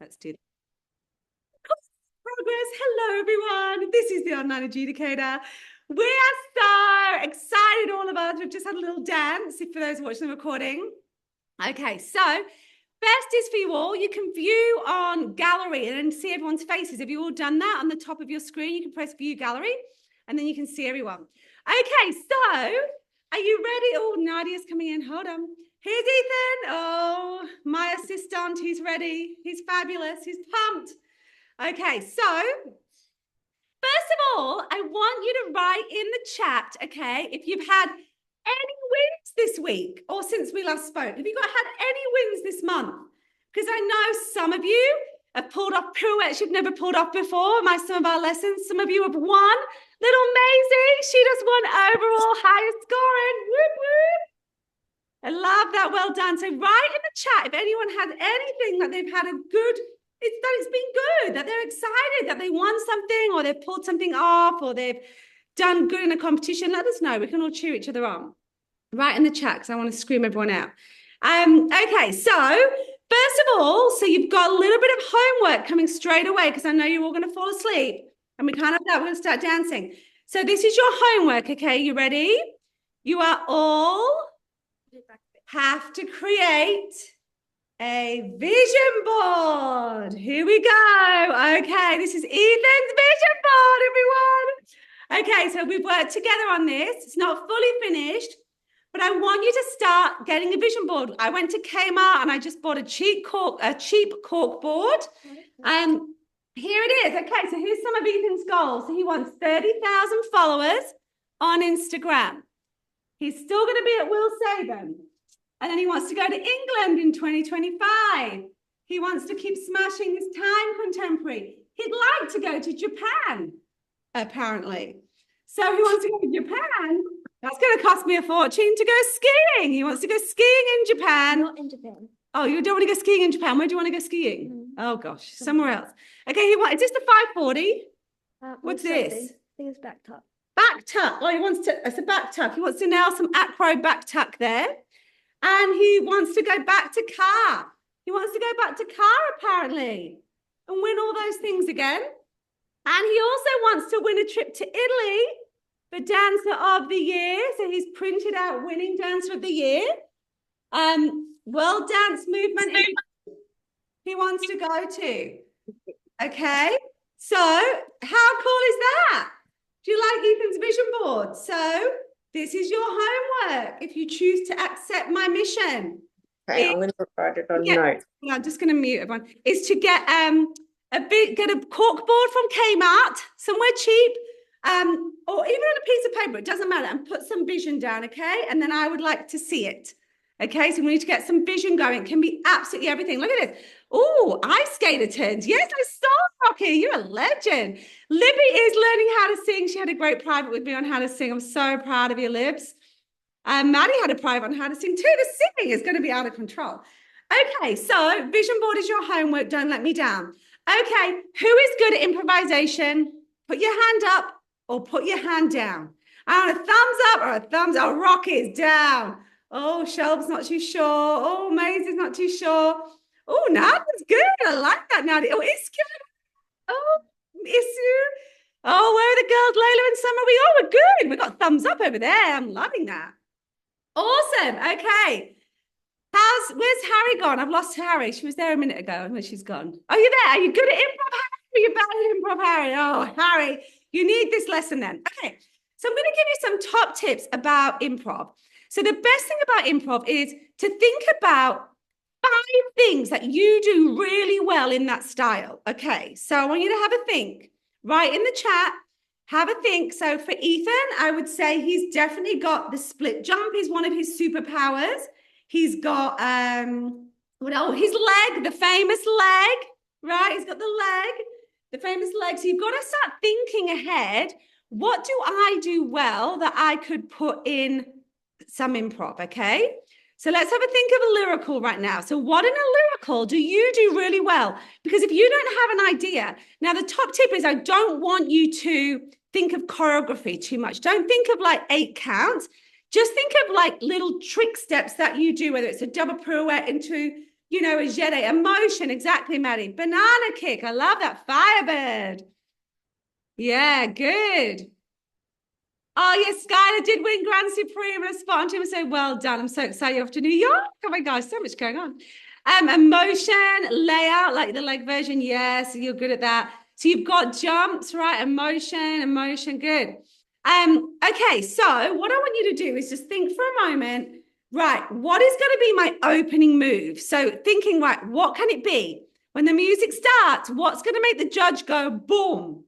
Let's do that. Progress. Hello, everyone. This is the Online Adjudicator. We are so excited, all of us. We've just had a little dance, for those watching the recording. Okay, so best is for you all. You can view on gallery and see everyone's faces. Have you all done that on the top of your screen? You can press view gallery and then you can see everyone. Okay, so are you ready? Oh, Nadia's coming in. Hold on. Here's Ethan. Oh, my assistant. He's ready. He's fabulous. He's pumped. Okay, so first of all, I want you to write in the chat, okay, if you've had any wins this week or since we last spoke. Have you had any wins this month? Because I know some of you have pulled off pirouettes you've never pulled off before, some of our lessons. Some of you have won. Little Maisie, she just won overall highest scoring. Whoop, whoop. I love that. Well done. So write in the chat if anyone had anything that they've had a good, it's been good, that they're excited, that they won something or they've pulled something off or they've done good in a competition. Let us know. We can all cheer each other on. Write in the chat because I want to scream everyone out. Okay, so first of all, so you've got a little bit of homework coming straight away because I know you're all going to fall asleep and we can't have that. We're going to start dancing. So this is your homework, okay? You ready? You are all have to create a vision board. Here we go. Okay, this is Ethan's vision board, everyone. Okay, so we've worked together on this. It's not fully finished, but I want you to start getting a vision board. I went to Kmart and I just bought a cheap cork board. Here it is. Okay, so here's some of Ethan's goals. So he wants 30,000 followers on Instagram. He's still going to be at Will Saban. And then he wants to go to England in 2025. He wants to keep smashing his time contemporary. He'd like to go to Japan, apparently. So he wants to go to Japan. That's going to cost me a fortune to go skiing. He wants to go skiing in Japan. Not in Japan. Oh, you don't want to go skiing in Japan? Where do you want to go skiing? Oh, gosh, somewhere else. Okay, is this the 540? What's this? I think it's back tuck. Back tuck. Oh, it's a back tuck. He wants to nail some acro back tuck there. And he wants to go back to car. He wants to go back to car, apparently, and win all those things again. And he also wants to win a trip to Italy for Dancer of the Year. So he's printed out winning Dancer of the Year. World Dance Movement he wants to go to. Okay. So how cool is that? Do you like Ethan's vision board? So this is your homework if you choose to accept my mission. Okay, I'm going to write it on notes. I'm just going to mute everyone. Is to get get a cork board from Kmart, somewhere cheap, or even on a piece of paper. It doesn't matter, and put some vision down, okay? And then I would like to see it. Okay, so we need to get some vision going. It can be absolutely everything. Look at this. Oh, ice skater turns. Yes, I saw Rocky. You're a legend. Libby is learning how to sing. She had a great private with me on how to sing. I'm so proud of you, Libs. Maddie had a private on how to sing too. The singing is going to be out of control. Okay, so vision board is your homework. Don't let me down. Okay, who is good at improvisation? Put your hand up or put your hand down. I want a thumbs up or a thumbs up. Rocky's down. Oh, Shelb's not too sure. Oh, Maisie's not too sure. Oh, Nadia's good. I like that, Nadia. Oh, Iska. Oh, Isu. Oh, where are the girls, Layla and Summer? We're good. We got thumbs up over there. I'm loving that. Awesome. Okay. Where's Harry gone? I've lost Harry. She was there a minute ago. Where she's gone. Are you there? Are you good at improv, Harry? Are you bad at improv, Harry? Oh, Harry, you need this lesson then. Okay. So I'm going to give you some top tips about improv. So the best thing about improv is to think about 5 things that you do really well in that style. Okay, so I want you to have a think. Write in the chat, have a think. So for Ethan, I would say he's definitely got the split jump is one of his superpowers. He's got, his leg, the famous leg, right? He's got the leg, the famous leg. So you've got to start thinking ahead. What do I do well that I could put in some improv, okay? So let's have a think of a lyrical right now. So what in a lyrical do you do really well? Because if you don't have an idea, now the top tip is I don't want you to think of choreography too much. Don't think of like 8 counts. Just think of like little trick steps that you do, whether it's a double pirouette into You know, a jet emotion. Exactly, Maddie. Banana kick. I love that. Firebird. Yeah, good. Oh, yes, Skylar did win Grand Supreme. And I spot on to him and say, well done. I'm so excited you're off to New York. Oh my gosh, so much going on. Emotion, layout, like the leg version. Yes, you're good at that. So you've got jumps, right? Emotion, good. Okay, so what I want you to do is just think for a moment, right, what is going to be my opening move? So thinking, right, what can it be? When the music starts, what's going to make the judge go boom?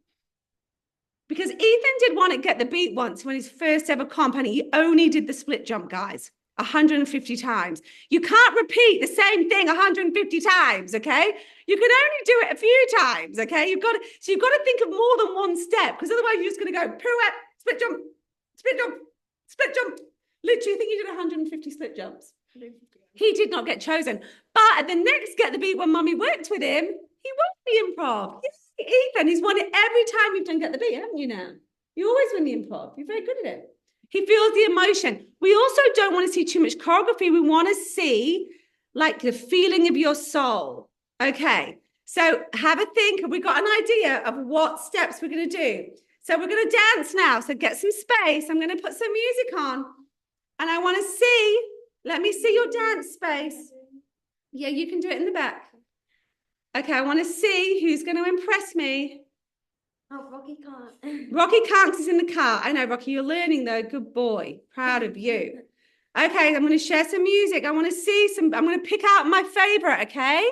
Because Ethan did want to get the beat once when his first ever comp, and he only did the split jump, guys, 150 times. You can't repeat the same thing 150 times, okay? You can only do it a few times, okay? You've got to think of more than one step, because otherwise you're just going to go pirouette, split jump, split jump, split jump. Literally, I think he did 150 split jumps. He did not get chosen. But at the next Get the Beat, when Mummy worked with him, he won the improv. Yes. Ethan, he's won it every time you've done Get the Beat, haven't you now? You always win the improv. You're very good at it. He feels the emotion. We also don't want to see too much choreography. We want to see like the feeling of your soul. Okay, so have a think. Have we got an idea of what steps we're going to do? So we're going to dance now. So get some space. I'm going to put some music on. And I want to see, let me see your dance space. Yeah, you can do it in the back. Okay, I want to see who's going to impress me. Oh, Rocky can't. Rocky can't because he's in the car. I know, Rocky, you're learning though. Good boy. Proud of you. Okay, I'm going to share some music. I want to see some, I'm going to pick out my favorite, okay?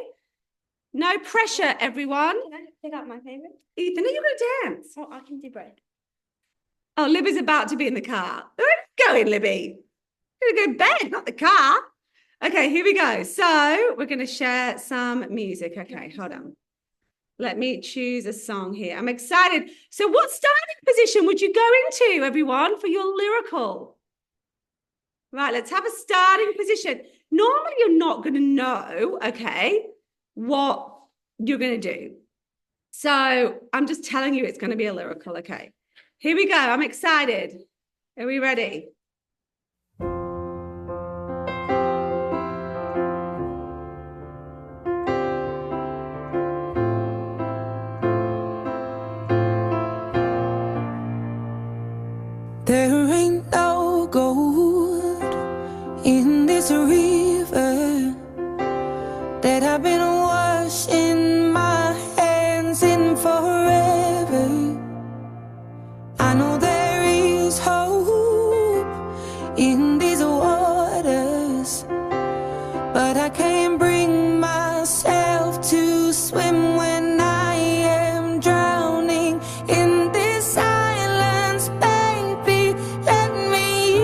No pressure, everyone. Can I pick out my favorite? Ethan, are you going to dance? Oh, I can do both. Oh, Libby's about to be in the car. Where are you going, Libby? You're going to go to bed, not the car. Okay, here we go. So we're going to share some music. Okay, hold on. Let me choose a song here. I'm excited. So what starting position would you go into, everyone, for your lyrical? Right, let's have a starting position. Normally, you're not going to know, okay, what you're going to do. So I'm just telling you it's going to be a lyrical, okay? Here we go. I'm excited. Are we ready? There ain't no gold in this river that I've been washing my hands in forever. I know there is hope in these waters, but I can't bring myself to swim when I am drowning in this silence. Baby, let me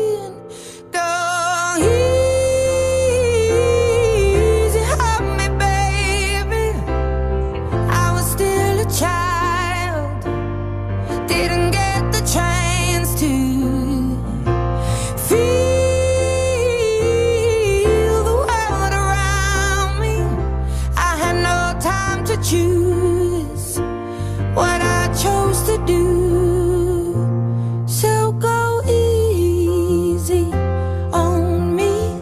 in. Go easy on me, baby. I was still a child, didn't get the chance to feel the world around me. I had no time to choose what I chose to do. So go easy on me.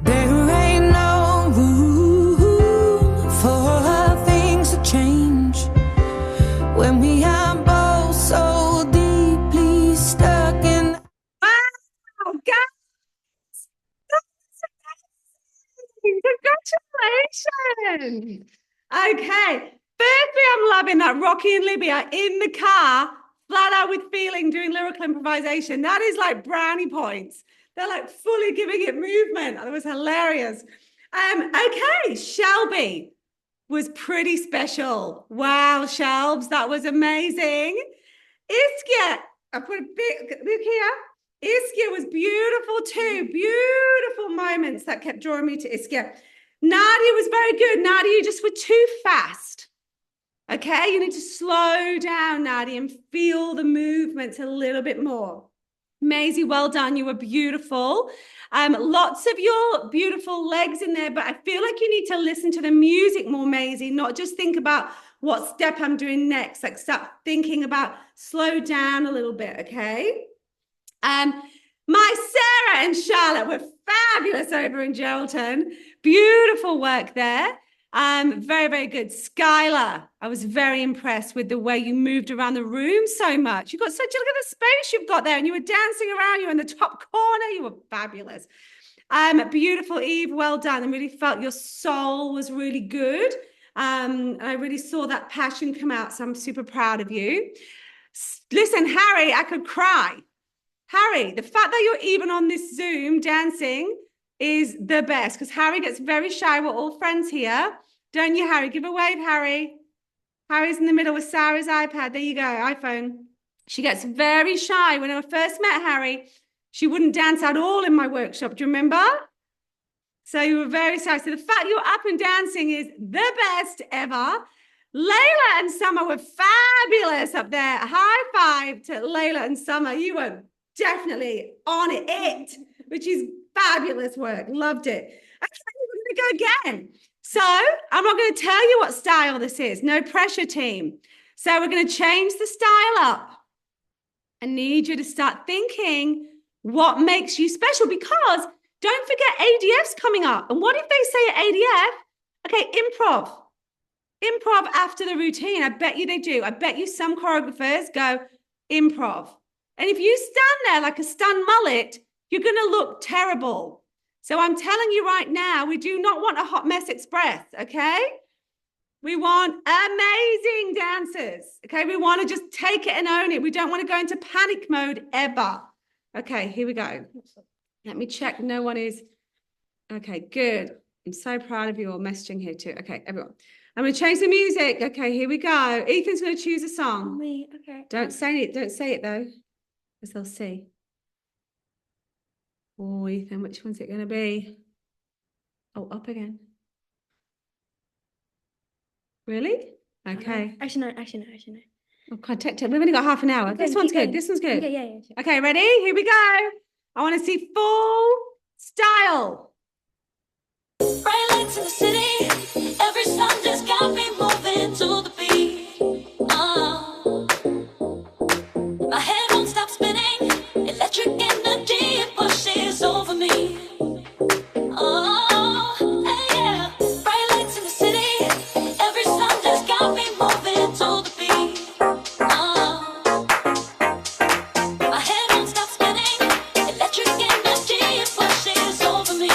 There ain't no room for things to change when we are both so deeply stuck in. Wow, guys! That's amazing. Congratulations. Okay. Firstly, I'm loving that Rocky and Libby are in the car, flat out with feeling, doing lyrical improvisation. That is like brownie points. They're like fully giving it movement. That was hilarious. Okay, Shelby was pretty special. Wow, Shelbs, that was amazing. Iskia, I put a big look here. Iskia was beautiful too. Beautiful moments that kept drawing me to Iskia. Nadia was very good. Nadia, you just were too fast. Okay, you need to slow down, Nadia, and feel the movements a little bit more. Maisie, well done. You were beautiful. Lots of your beautiful legs in there, but I feel like you need to listen to the music more, Maisie, not just think about what step I'm doing next. Like start thinking about, slow down a little bit, okay? My Sarah and Charlotte were fabulous over in Geraldton. Beautiful work there. Very, very good. Skylar, I was very impressed with the way you moved around the room so much. You've got such a look at the space you've got there, and you were dancing around. You were in the top corner. You were fabulous. Beautiful, Eve. Well done. I really felt your soul was really good. I really saw that passion come out. So I'm super proud of you. Listen, Harry, I could cry. Harry, the fact that you're even on this Zoom dancing is the best, because Harry gets very shy. We're all friends here. Don't you, Harry? Give a wave, Harry. Harry's in the middle with Sarah's iPad. There you go, iPhone. She gets very shy. When I first met Harry, she wouldn't dance at all in my workshop. Do you remember? So you were very shy. So the fact you're up and dancing is the best ever. Layla and Summer were fabulous up there. High five to Layla and Summer. You were definitely on it, which is fabulous work. Loved it. Okay, we're going to go again. So I'm not going to tell you what style this is. No pressure, team. So we're going to change the style up. I need you to start thinking what makes you special, because don't forget ADF's coming up. And what if they say at ADF, okay, improv. Improv after the routine. I bet you they do. I bet you some choreographers go improv. And if you stand there like a stunned mullet, you're going to look terrible. So I'm telling you right now, we do not want a hot mess express, okay? We want amazing dancers, okay? We want to just take it and own it. We don't want to go into panic mode ever. Okay, here we go. Let me check. No one is. Okay, good. I'm so proud of you all messaging here too. Okay, everyone. I'm going to change the music. Okay, here we go. Ethan's going to choose a song. Me, okay. Don't say it. Don't say it though, because they'll see. Oh, Ethan, which one's it going to be? Oh, up again. Really? Okay. Actually, no. Oh, contact it. We've only got half an hour. Okay, This one's keep going. good. This one's good. Yeah. Okay, ready? Here we go. I want to see full style. Bright lights in the city, every sun just got me moving to the beat. My head won't stop spinning, electric energy, it pushes over me. Yeah. Bright lights in the city, every sun just got me moving to the beat. My head won't stop spinning, electric energy, it pushes over me.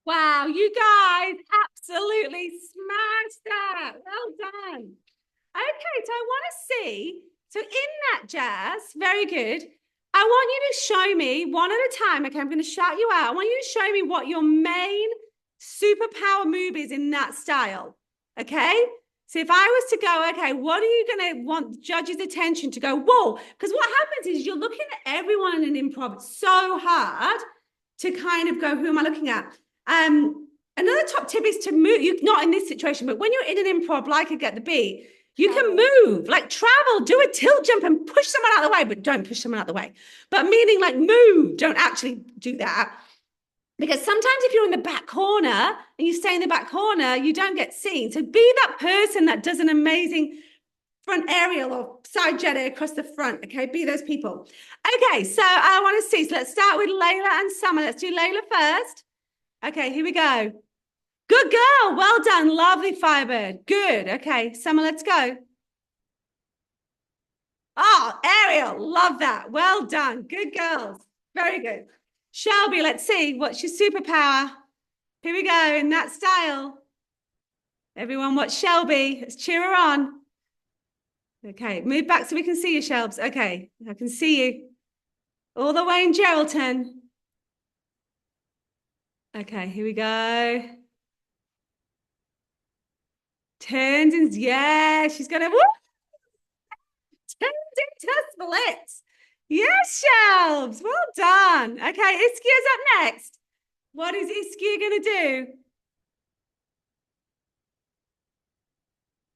Wow, you guys absolutely smashed that. Well done. Okay, so I want to see, so in that jazz, very good. I want you to show me one at a time. Okay, I'm going to shout you out. I want you to show me what your main superpower move is in that style. Okay? So if I was to go, okay, what are you going to want the judge's attention to go, whoa? Because what happens is you're looking at everyone in an improv. It's so hard to kind of go, who am I looking at? Another top tip is to move. You not in this situation, but when you're in an improv, like a Get the Beat, you can move, like travel, do a tilt jump and push someone out of the way, but don't push someone out of the way. But meaning like move, don't actually do that. Because sometimes if you're in the back corner and you stay in the back corner, you don't get seen. So be that person that does an amazing front aerial or side jetty across the front. Okay, be those people. Okay, so I want to see. So let's start with Layla and Summer. Let's do Layla first. Okay, here we go. Good girl. Well done. Lovely, Firebird. Good. Okay, Summer, let's go. Oh, Ariel. Love that. Well done. Good girls. Very good. Shelby, let's see. What's your superpower? Here we go in that style. Everyone watch Shelby. Let's cheer her on. Okay, move back so we can see you, Shelbs. Okay, I can see you. All the way in Geraldton. Okay, here we go. Turns and yeah, she's gonna turns into splits. Yes, Shelbs. Well done. Okay, Iskia's up next. What is Iskia gonna do?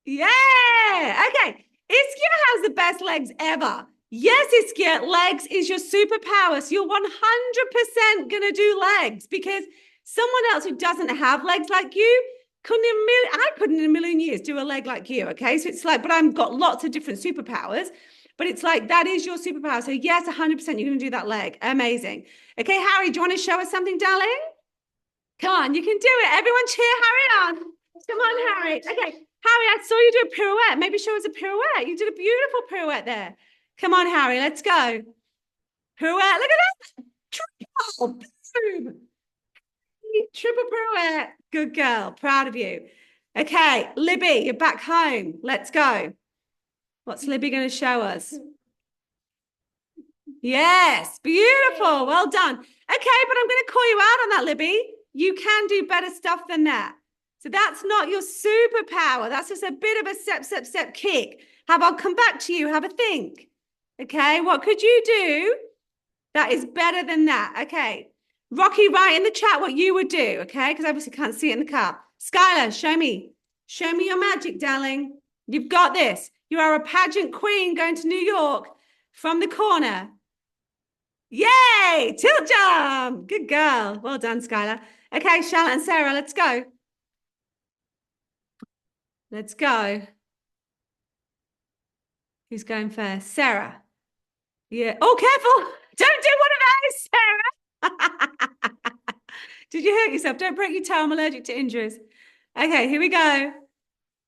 Yeah. Okay. Iskia has the best legs ever. Yes, Iskia, legs is your superpower. So you're 100% going to do legs because someone else who doesn't have legs like you I couldn't in a million years do a leg like you. Okay. So it's like, but I've got lots of different superpowers, but it's like, that is your superpower. So yes, 100% you're going to do that leg. Amazing. Okay. Harry, do you want to show us something, darling? Come on, you can do it. Everyone cheer Harry on. Come on, Harry. Okay. Harry, I saw you do a pirouette. Maybe show us a pirouette. You did a beautiful pirouette there. Come on, Harry, let's go. Pirouette, look at that. Triple, boom. Triple pirouette. Good girl, proud of you. Okay, Libby, you're back home. Let's go. What's Libby going to show us? Yes, beautiful. Well done. Okay, but I'm going to call you out on that, Libby. You can do better stuff than that. So that's not your superpower. That's just a bit of a step kick. I'll come back to you. Have a think. Okay, what could you do that is better than that? Okay, Rocky, write in the chat what you would do, okay? Because obviously can't see it in the car. Skylar, show me. Show me your magic, darling. You've got this. You are a pageant queen going to New York from the corner. Yay! Tilt jump. Good girl. Well done, Skylar. Okay, Charlotte and Sarah, let's go. Let's go. Who's going first? Sarah. Yeah. Oh, careful. Don't do one of those, Sarah. Did you hurt yourself? Don't break your toe. I'm allergic to injuries. Okay, here we go.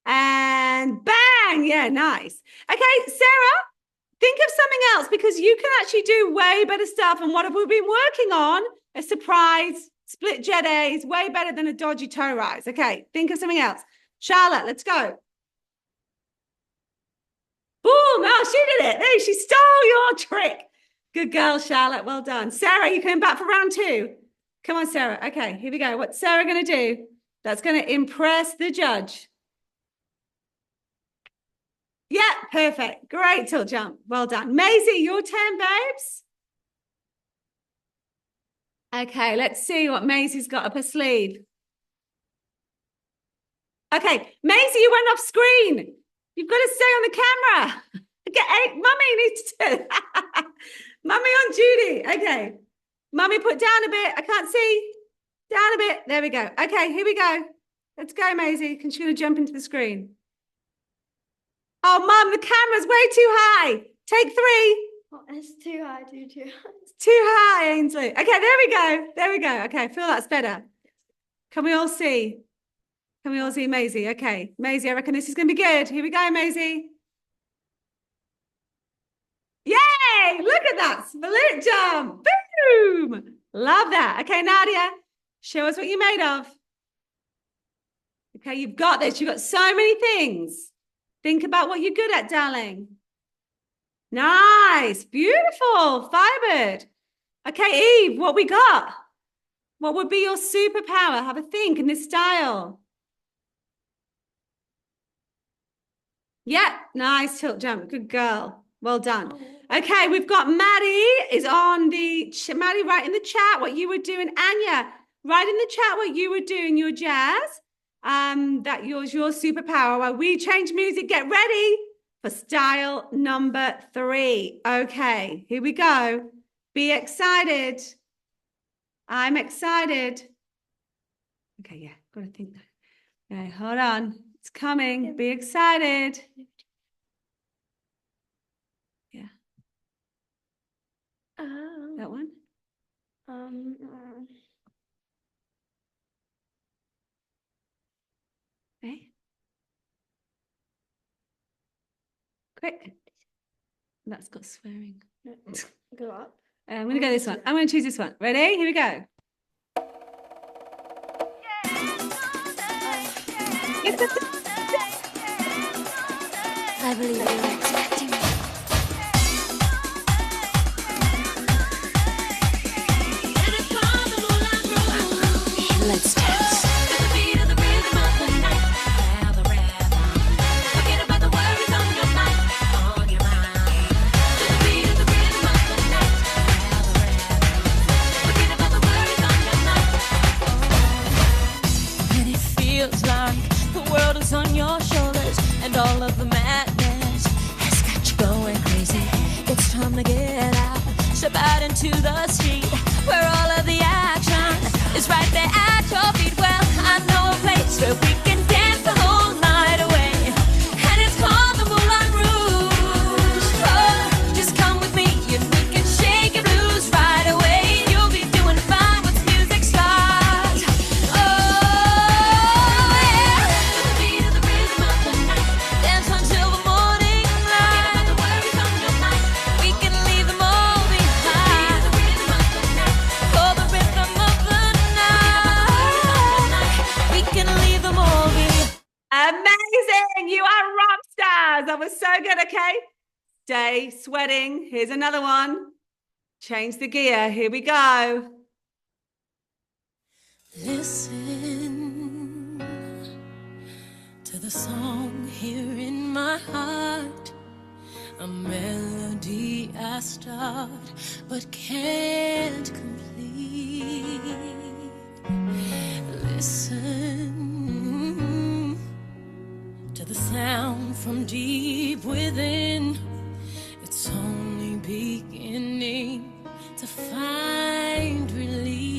And bang. Yeah, nice. Okay, Sarah, think of something else because you can actually do way better stuff. And what have we been working on? A surprise split jet A is way better than a dodgy toe rise. Okay, think of something else. Charlotte, let's go. Boom, oh, she did it. Hey, she stole your trick. Good girl, Charlotte. Well done. Sarah, you coming back for round 2? Come on, Sarah. Okay, here we go. What's Sarah going to do? That's going to impress the judge. Yeah, perfect. Great tilt jump. Well done. Maisie, your turn, babes. Okay, let's see what Maisie's got up her sleeve. Okay, Maisie, you went off screen. You've got to stay on the camera. Okay, Mummy needs to. Mummy on duty. Okay. Mummy, put down a bit. I can't see. Down a bit. There we go. Okay, here we go. Let's go, Maisie. She's going to jump into the screen. Oh, Mum, the camera's way too high. Take 3. Oh, it's too high, too high. It's too high, Ainsley. Okay, there we go. There we go. Okay, I feel that's better. Can we all see? Can we all see Maisie? Okay, Maisie, I reckon this is going to be good. Here we go, Maisie. Yay! Look at that split jump. Boom! Love that. Okay, Nadia, show us what you're made of. Okay, you've got this. You've got so many things. Think about what you're good at, darling. Nice. Beautiful. Firebird. Okay, Eve, what we got? What would be your superpower? Have a think in this style. Yeah, nice tilt jump. Good girl. Well done. Okay, we've got Maddie is on the... Maddie, write in the chat what you would do. And Anya, write in the chat what you would do in your jazz. That yours your superpower. While we change music, get ready for style number 3. Okay, here we go. Be excited. I'm excited. Okay, yeah, got to think. Okay, hold on. It's coming. Be excited. Yeah, that one. Okay. Quick. That's got swearing. Go up. I'm going to go this one. I'm going to choose this one. Ready? Here we go. I believe you were expecting me. Let's dance. On your shoulders, and all of the madness has got you going crazy. It's time to get out, step out into the street where all of the action is right there at your feet. Well, I know a place where we can dance the whole night away, and it's called the Moulin Rouge. Oh, just come with me and we can shake your blues right away. You'll be doing fine once music starts. Oh, yeah. Dance until the morning light. We can leave them all behind for the rhythm of the night. We can leave them all behind. Amazing. You are rock stars. That was so good. Okay. Stay sweating. Here's another one. Change the gear. Here we go. Listen to the song here in my heart, a melody I start but can't complete. Listen to the sound from deep within. It's only beginning to find release.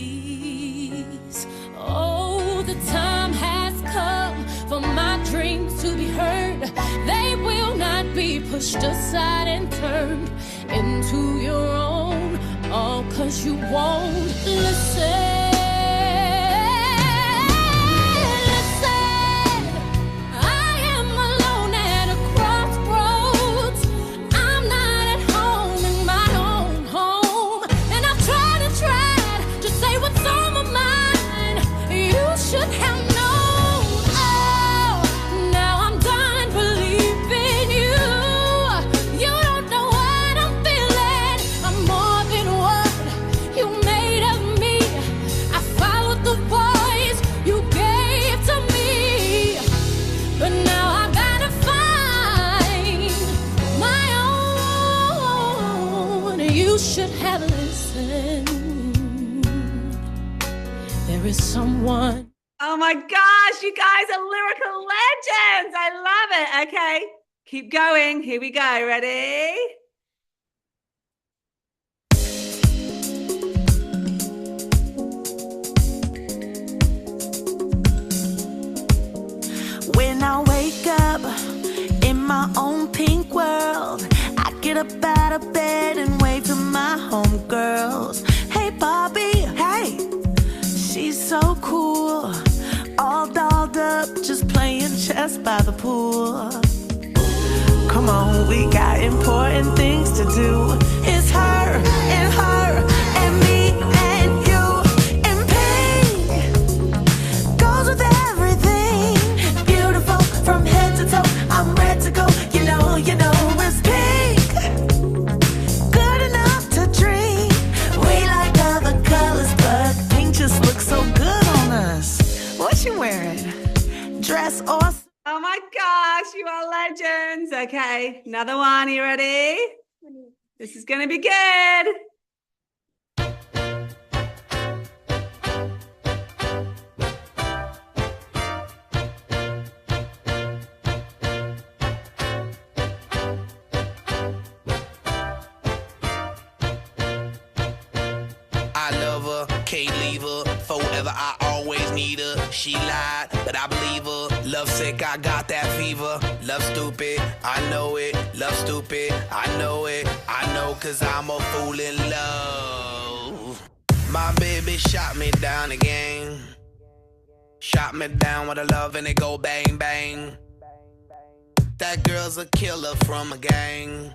Oh, the time has come for my dreams to be heard. They will not be pushed aside and turned into your own, all 'cause you won't listen. Someone. Oh my gosh, you guys are lyrical legends. I love it. Okay, keep going. Here we go. Ready? When I wake up in my own pink world, I get up out of bed and wave to my homegirls. Hey, Bobby. Hey. She's so cool, all dolled up, just playing chess by the pool. Come on, we got important things to do. It's her and me and you. And pink goes with everything. Beautiful from head to toe. I'm ready to go. You know, it's pink. Good enough to dream. We like other colors, but pink just looks so good on us. What you wearing? Dress or... Oh my gosh, you are legends. Okay, another one. Are you ready? This is going to be good. I love her, Kaylee. she lied, but I believe her. Love sick, I got that fever. Love stupid, I know it. Love stupid, I know it. I know 'cause I'm a fool in love. My baby shot me down again. Shot me down with a love and it go bang bang. That girl's a killer from a gang.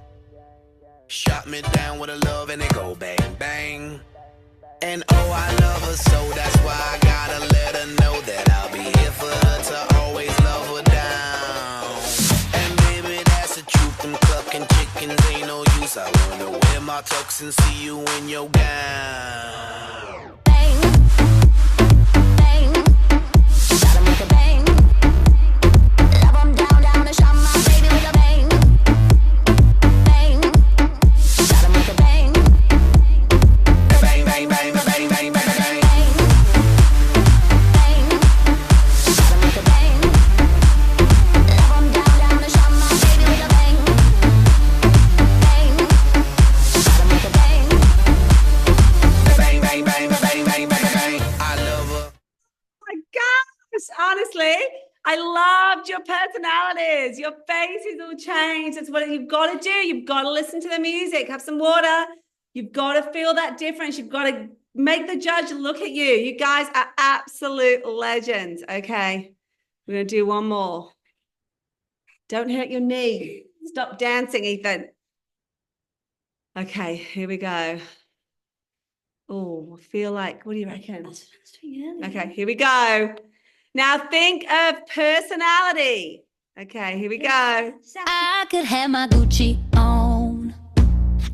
Shot me down with a love and it go bang bang. And oh, I love her so that's why I gotta let her know that I'll be here for her to always love her down. And baby, that's the truth, them clucking chickens ain't no use. I wanna wear my tux and see you in your gown. Bang, bang, gotta make a bang. Love 'em down, down and shot my baby with a bang. Bang, gotta make a bang. Bang, bang, bang, bang, bang, bang, bang, bang. Bang, gotta make a bang. Love 'em down, down and shot my baby with a bang. Bang, gotta make a bang. Bang, bang, bang, bang, bang, bang, bang. I love her. My gosh, honestly, I loved your personalities. Your faces all changed. That's what you've got to do. You've got to listen to the music, have some water. You've got to feel that difference. You've got to make the judge look at you. You guys are absolute legends. Okay, we're going to do one more. Don't hurt your knee. Stop dancing, Ethan. Okay, here we go. Oh, I feel like, what do you reckon? Okay, here we go. Now think of personality. Okay, here we go. I could have my Gucci on.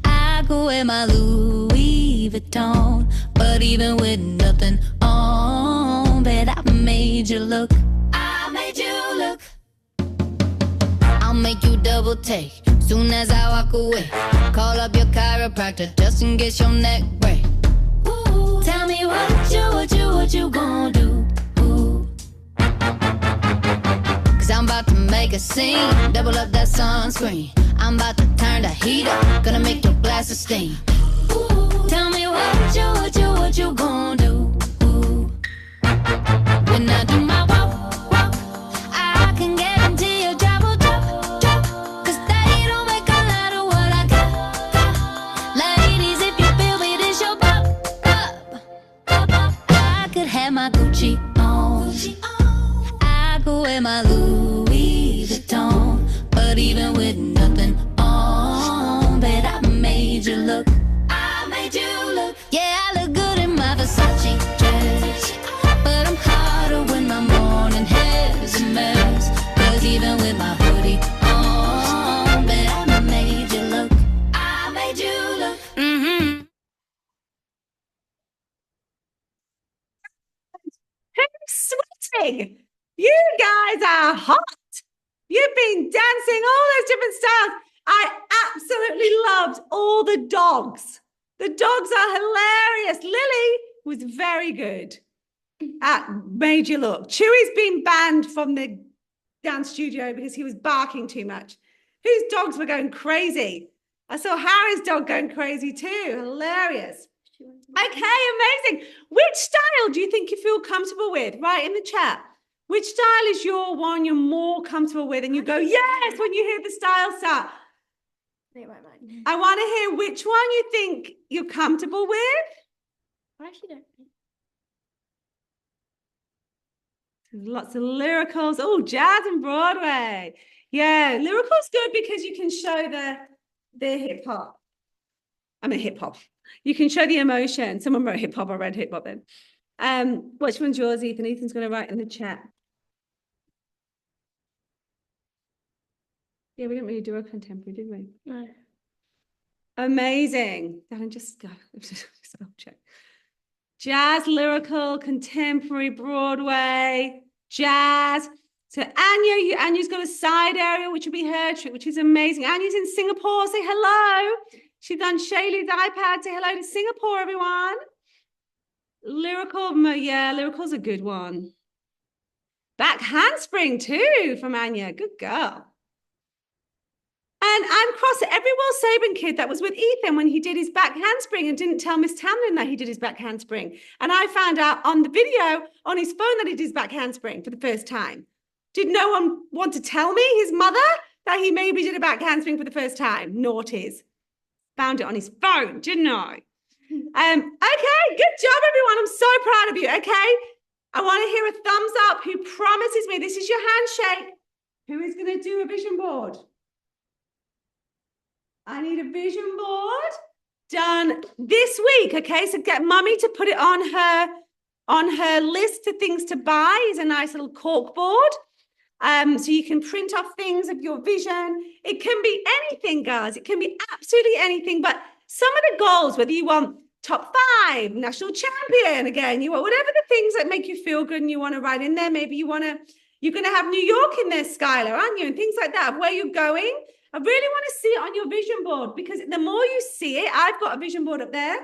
I could wear my Louis Vuitton. But even with nothing on, bet I made you look. I made you look. I'll make you double take soon as I walk away. Call up your chiropractor just in case your neck break. Ooh, tell me what you gonna do? Ooh. 'Cause I'm about to make a scene, double up that sunscreen. I'm about to turn the heat up, gonna make your glasses steam. Ooh, tell me what you gonna do? Ooh. When I do my walk, I can guarantee your trouble, drop. 'Cause they don't make a lot of what I got. Ladies, if you feel me, this your pop. I could have my Gucci on. I could wear my Louis Vuitton. But even with nothing on, bet I made you look. I made you look. Yeah, I look good in my Versace dress. But I'm hotter when my morning hair's a mess. 'Cause even with my hoodie on, bet I made you look. I made you look. Mm-hmm. Who's sweating? You guys are hot. You've been dancing all those different styles. I absolutely loved all the dogs. The dogs are hilarious. Lily was very good at made you look. Chewy's been banned from the dance studio because he was barking too much. Whose dogs were going crazy? I saw Harry's dog going crazy too. Hilarious. Okay, amazing. Which style do you think you feel comfortable with? Write in the chat. Which style is your one you're more comfortable with? And you go, yes, when you hear the style start. I want to hear which one you think you're comfortable with. I actually don't. Lots of lyricals. Oh, jazz and Broadway. Yeah, lyrical's good because you can show the hip hop. I mean hip hop. You can show the emotion. Someone wrote hip hop. I read hip hop then. Which one's yours, Ethan? Ethan's going to write in the chat. Yeah, we didn't really do a contemporary, did we? No. Amazing. Darren, just go. I'll check. Jazz, lyrical, contemporary, Broadway, jazz. So Anya's got a side area, which will be her trick, which is amazing. Anya's in Singapore. Say hello. She's on Shaylee's iPad. Say hello to Singapore, everyone. Lyrical, yeah, lyrical's a good one. Back handspring too from Anya. Good girl. And I'm cross at every Will Saban kid that was with Ethan when he did his back handspring and didn't tell Miss Tamlyn that he did his back handspring. And I found out on the video on his phone that he did his back handspring for the first time. Did no one want to tell me, his mother, that he maybe did a back handspring for the first time? Naughties. Found it on his phone, didn't I? Okay, good job, everyone. I'm so proud of you, okay? I want to hear a thumbs up who promises me, this is your handshake, who is going to do a vision board. I need a vision board done this week, okay? So get mummy to put it on her list of things to buy. Is a nice little cork board. So you can print off things of your vision. It can be anything, guys. It can be absolutely anything. But some of the goals, whether you want top 5, national champion, again, you want whatever the things that make you feel good and you want to write in there. Maybe you're going to have New York in there, Skylar, aren't you? And things like that, of where you're going. I really want to see it on your vision board, because the more you see it, I've got a vision board up there,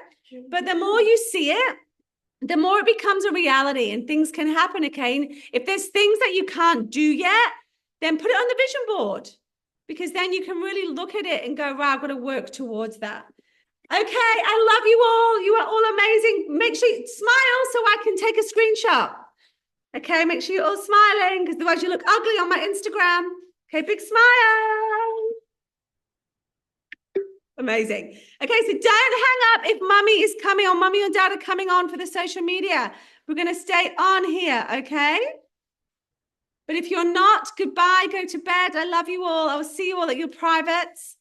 but the more you see it, the more it becomes a reality and things can happen, okay? And if there's things that you can't do yet, then put it on the vision board, because then you can really look at it and go, wow, I've got to work towards that. Okay, I love you all. You are all amazing. Make sure you smile so I can take a screenshot. Okay, make sure you're all smiling, because otherwise you look ugly on my Instagram. Okay, big smile. Amazing. Okay, so don't hang up if mummy is coming, or mummy or dad are coming on for the social media. We're going to stay on here, okay? But if you're not, goodbye, go to bed. I love you all. I will see you all at your privates.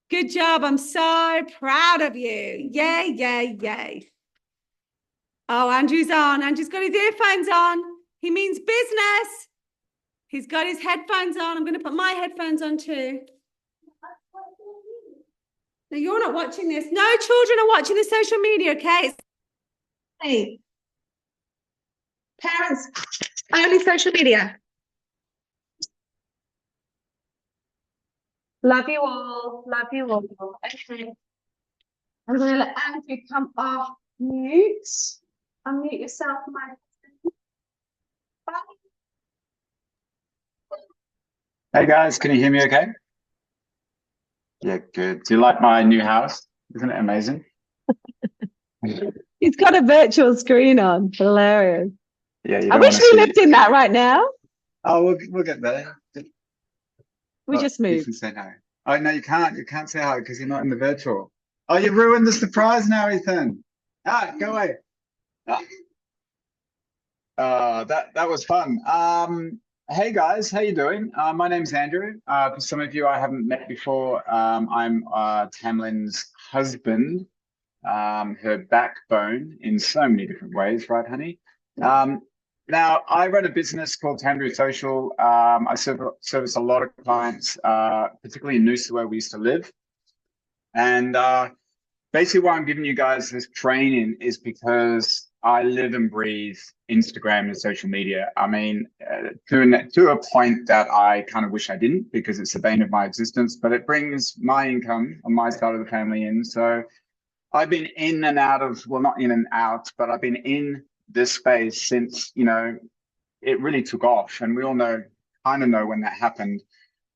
Good job. I'm so proud of you. Yay, yay, yay. Oh, Andrew's on. Andrew's got his earphones on. He means business. He's got his headphones on. I'm going to put my headphones on too. No, you're not watching this. No children are watching the social media, okay? Hey, parents, only social media. Love you all. Love you all. Okay. I'm going to let Andrew come off mute. Unmute yourself, my husband. Bye. Hey guys, can you hear me okay? Yeah, good. Do you like my new house? Isn't it amazing? He's got a virtual screen on. Hilarious. Yeah, you I don't wish want we to lived see. in that right now. Oh, we'll get there. We Oh, just you moved. can say no. Oh no, you can't. You can't say hi because you're not in the virtual. Oh, you ruined the surprise now, Ethan. Ah, go away. That was fun. Hey guys, how you doing? My name's Andrew. For some of you I haven't met before, I'm Tamlyn's husband, her backbone in so many different ways, right, honey? Now, I run a business called Tamlyn Social. I service a lot of clients, particularly in Noosa, where we used to live. And basically why I'm giving you guys this training is because I live and breathe Instagram and social media. I mean, to a point that I kind of wish I didn't, because it's the bane of my existence, but it brings my income on my side of the family in. So I've been in and out of, well, not in and out, but I've been in this space since, it really took off. And we all kind of know when that happened.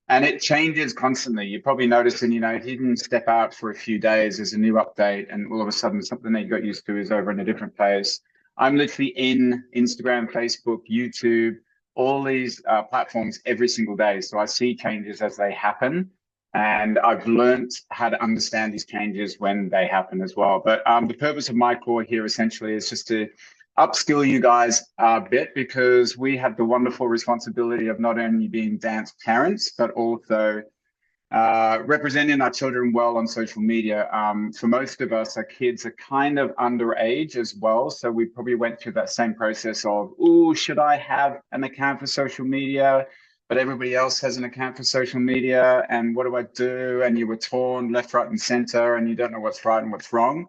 And it changes constantly. You probably noticed, and if you didn't step out for a few days, there's a new update, and all of a sudden something that you got used to is over in a different place. I'm literally in Instagram, Facebook, YouTube, all these platforms every single day. So I see changes as they happen, and I've learned how to understand these changes when they happen as well. But the purpose of my call here essentially is just to upskill you guys a bit, because we have the wonderful responsibility of not only being dance parents, but also representing our children well on social media. For most of us, our kids are kind of underage as well. So we probably went through that same process of, oh, should I have an account for social media? But everybody else has an account for social media. And what do I do? And you were torn left, right, and center, and you don't know what's right and what's wrong.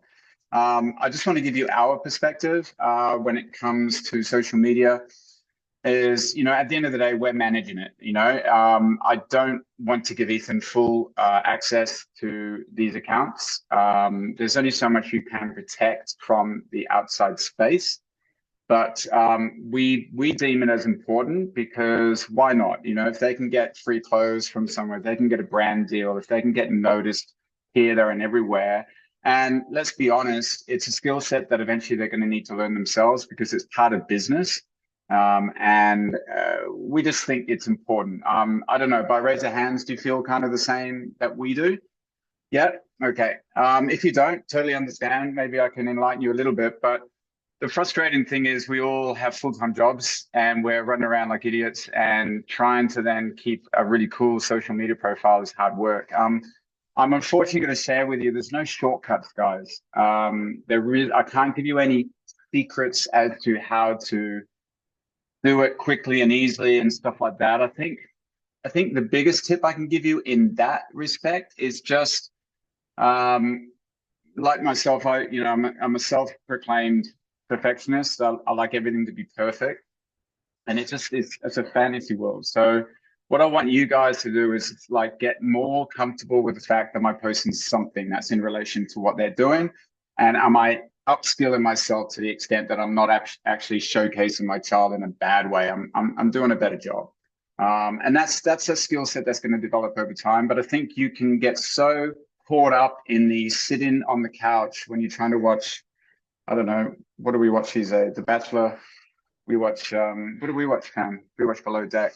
I just want to give you our perspective when it comes to social media. Is, at the end of the day, we're managing it. I don't want to give Ethan full access to these accounts. There's only so much you can protect from the outside space. But we deem it as important because why not? You know, if they can get free clothes from somewhere, if they can get a brand deal, if they can get noticed here, there, and everywhere. And let's be honest, it's a skill set that eventually they're going to need to learn themselves because it's part of business. And we just think it's important. I don't know, by raise of hands, do you feel kind of the same that we do? Yeah. Okay. If you don't, totally understand. Maybe I can enlighten you a little bit. But the frustrating thing is we all have full-time jobs and we're running around like idiots, and trying to then keep a really cool social media profile is hard work. I'm unfortunately going to share with you, there's no shortcuts, guys. I can't give you any secrets as to how to do it quickly and easily and stuff like that. I think the biggest tip I can give you in that respect is just like myself, I'm a self-proclaimed perfectionist. I like everything to be perfect, and it's a fantasy world. So what I want you guys to do is like get more comfortable with the fact that I'm posting something that's in relation to what they're doing, and am I upskilling myself to the extent that I'm not actually showcasing my child in a bad way. I'm doing a better job. And that's a skill set that's going to develop over time. But I think you can get so caught up in the sitting on the couch when you're trying to watch, I don't know, what do we watch these days? The Bachelor. We watch, what do we watch, Cam? We watch Below Deck.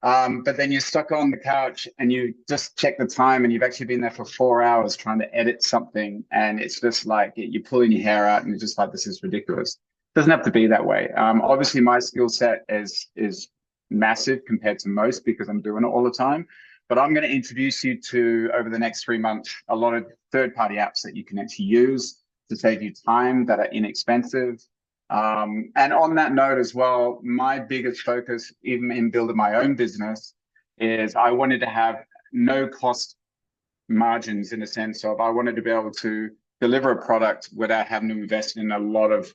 But then you're stuck on the couch and you just check the time and you've actually been there for 4 hours trying to edit something. And it's just like you're pulling your hair out and you're just like, this is ridiculous. It doesn't have to be that way. Obviously, my skill set is massive compared to most because I'm doing it all the time. But I'm going to introduce you to, over the next 3 months, a lot of third-party apps that you can actually use to save you time, that are inexpensive. And on that note as well, my biggest focus, even in building my own business, is I wanted to have no cost margins, in a sense of I wanted to be able to deliver a product without having to invest in a lot of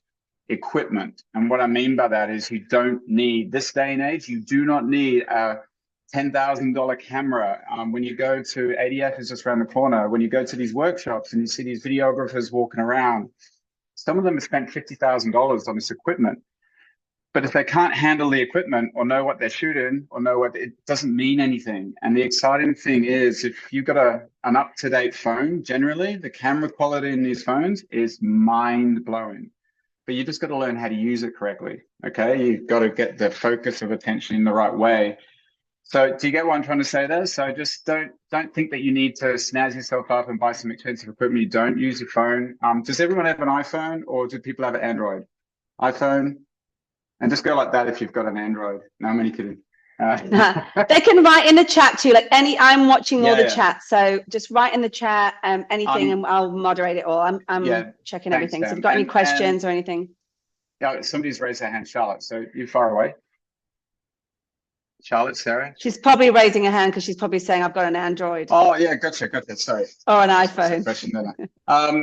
equipment. And what I mean by that is you don't need, this day and age, you do not need a $10,000 camera. When you go to ADF is just around the corner. When you go to these workshops and you see these videographers walking around, some of them have spent $50,000 on this equipment. But if they can't handle the equipment or know what they're shooting or know what, it doesn't mean anything. And the exciting thing is if you've got an up-to-date phone, generally the camera quality in these phones is mind-blowing. But you just got to learn how to use it correctly. Okay, you've got to get the focus of attention in the right way. So do you get what I'm trying to say there? So just don't think that you need to snazz yourself up and buy some expensive equipment. You don't use your phone. Does everyone have an iPhone, or do people have an Android? iPhone, and just go like that if you've got an Android. No, I'm only kidding. They can write in the chat too, like I'm watching all the chat, so just write in the chat anything and I'll moderate it all. I'm checking everything. So if you've got any questions or anything. Yeah, somebody's raised their hand, Charlotte, so you're far away. Charlotte, Sarah? She's probably raising her hand because she's probably saying I've got an Android. Oh yeah, gotcha, sorry. Or an iPhone.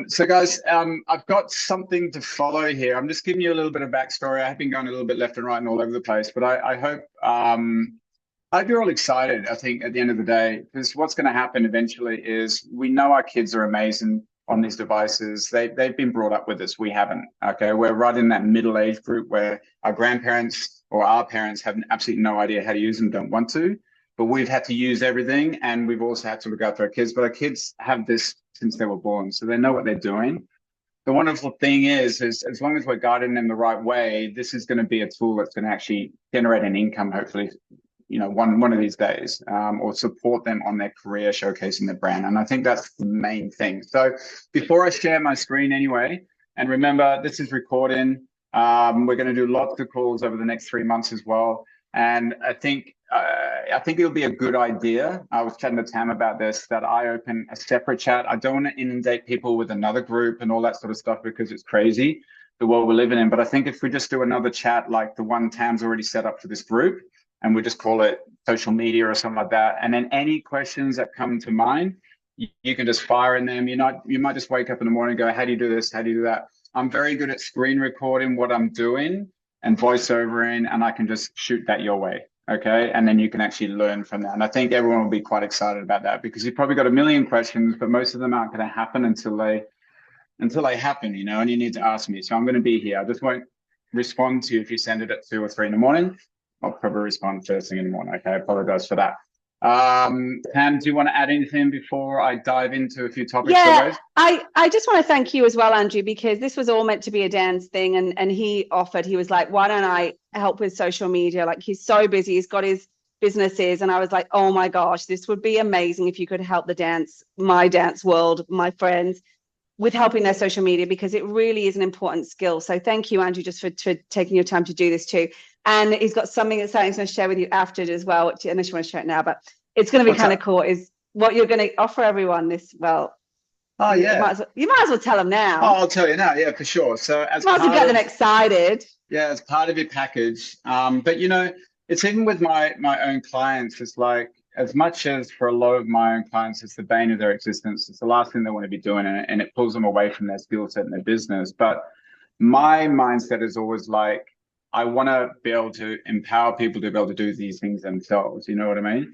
So guys, I've got something to follow here. I'm just giving you a little bit of backstory. I've been going a little bit left and right and all over the place, but I hope you're all excited. I think at the end of the day, because what's going to happen eventually is we know our kids are amazing on these devices. They've been brought up with us. We haven't. Okay, we're right in that middle age group where our grandparents or our parents have absolutely no idea how to use them, don't want to, but we've had to use everything, and we've also had to look after our kids. But our kids have this since they were born, so they know what they're doing. The wonderful thing is as long as we're guiding them the right way, this is going to be a tool that's going to actually generate an income, hopefully, you know, one of these days, or support them on their career, showcasing their brand. And I think that's the main thing. So before I share my screen anyway, and remember, this is recording. We're going to do lots of calls over the next 3 months as well. And I think it'll be a good idea. I was chatting to Tam about this, that I open a separate chat. I don't want to inundate people with another group and all that sort of stuff because it's crazy, the world we're living in. But I think if we just do another chat like the one Tam's already set up for this group, and we just call it social media or something like that, and then any questions that come to mind, you can just fire in them. You might just wake up in the morning and go, how do you do this? How do you do that? I'm very good at screen recording what I'm doing and voiceovering, and I can just shoot that your way. Okay. And then you can actually learn from that. And I think everyone will be quite excited about that because you've probably got a million questions, but most of them aren't going to happen until they happen, you know, and you need to ask me. So I'm going to be here. I just won't respond to you if you send it at 2 or 3 in the morning. I'll probably respond first thing in the morning. Okay, I apologize for that. Tam, do you want to add anything before I dive into a few topics? Yeah, I just want to thank you as well, Andrew, because this was all meant to be a Dan's thing, and he was like, why don't I help with social media? Like, he's so busy, he's got his businesses, and I was like, oh my gosh, this would be amazing if you could help my dance world, my friends, with helping their social media, because it really is an important skill. So thank you, Andrew, just for taking your time to do this too. And he's got something exciting he's going to share with you after it as well, which, unless you want to share it now, but it's going to be kind of cool, is what you're going to offer everyone this. Well, oh yeah, you might as well tell them now. Oh, I'll tell you now, yeah, for sure. So as might as well get them excited. Yeah, as part of your package. But you know, it's even with my own clients, it's like, as much as for a lot of my own clients, it's the bane of their existence. It's the last thing they want to be doing, and it pulls them away from their skill set and their business. But my mindset is always like, I want to be able to empower people to be able to do these things themselves. You know what I mean?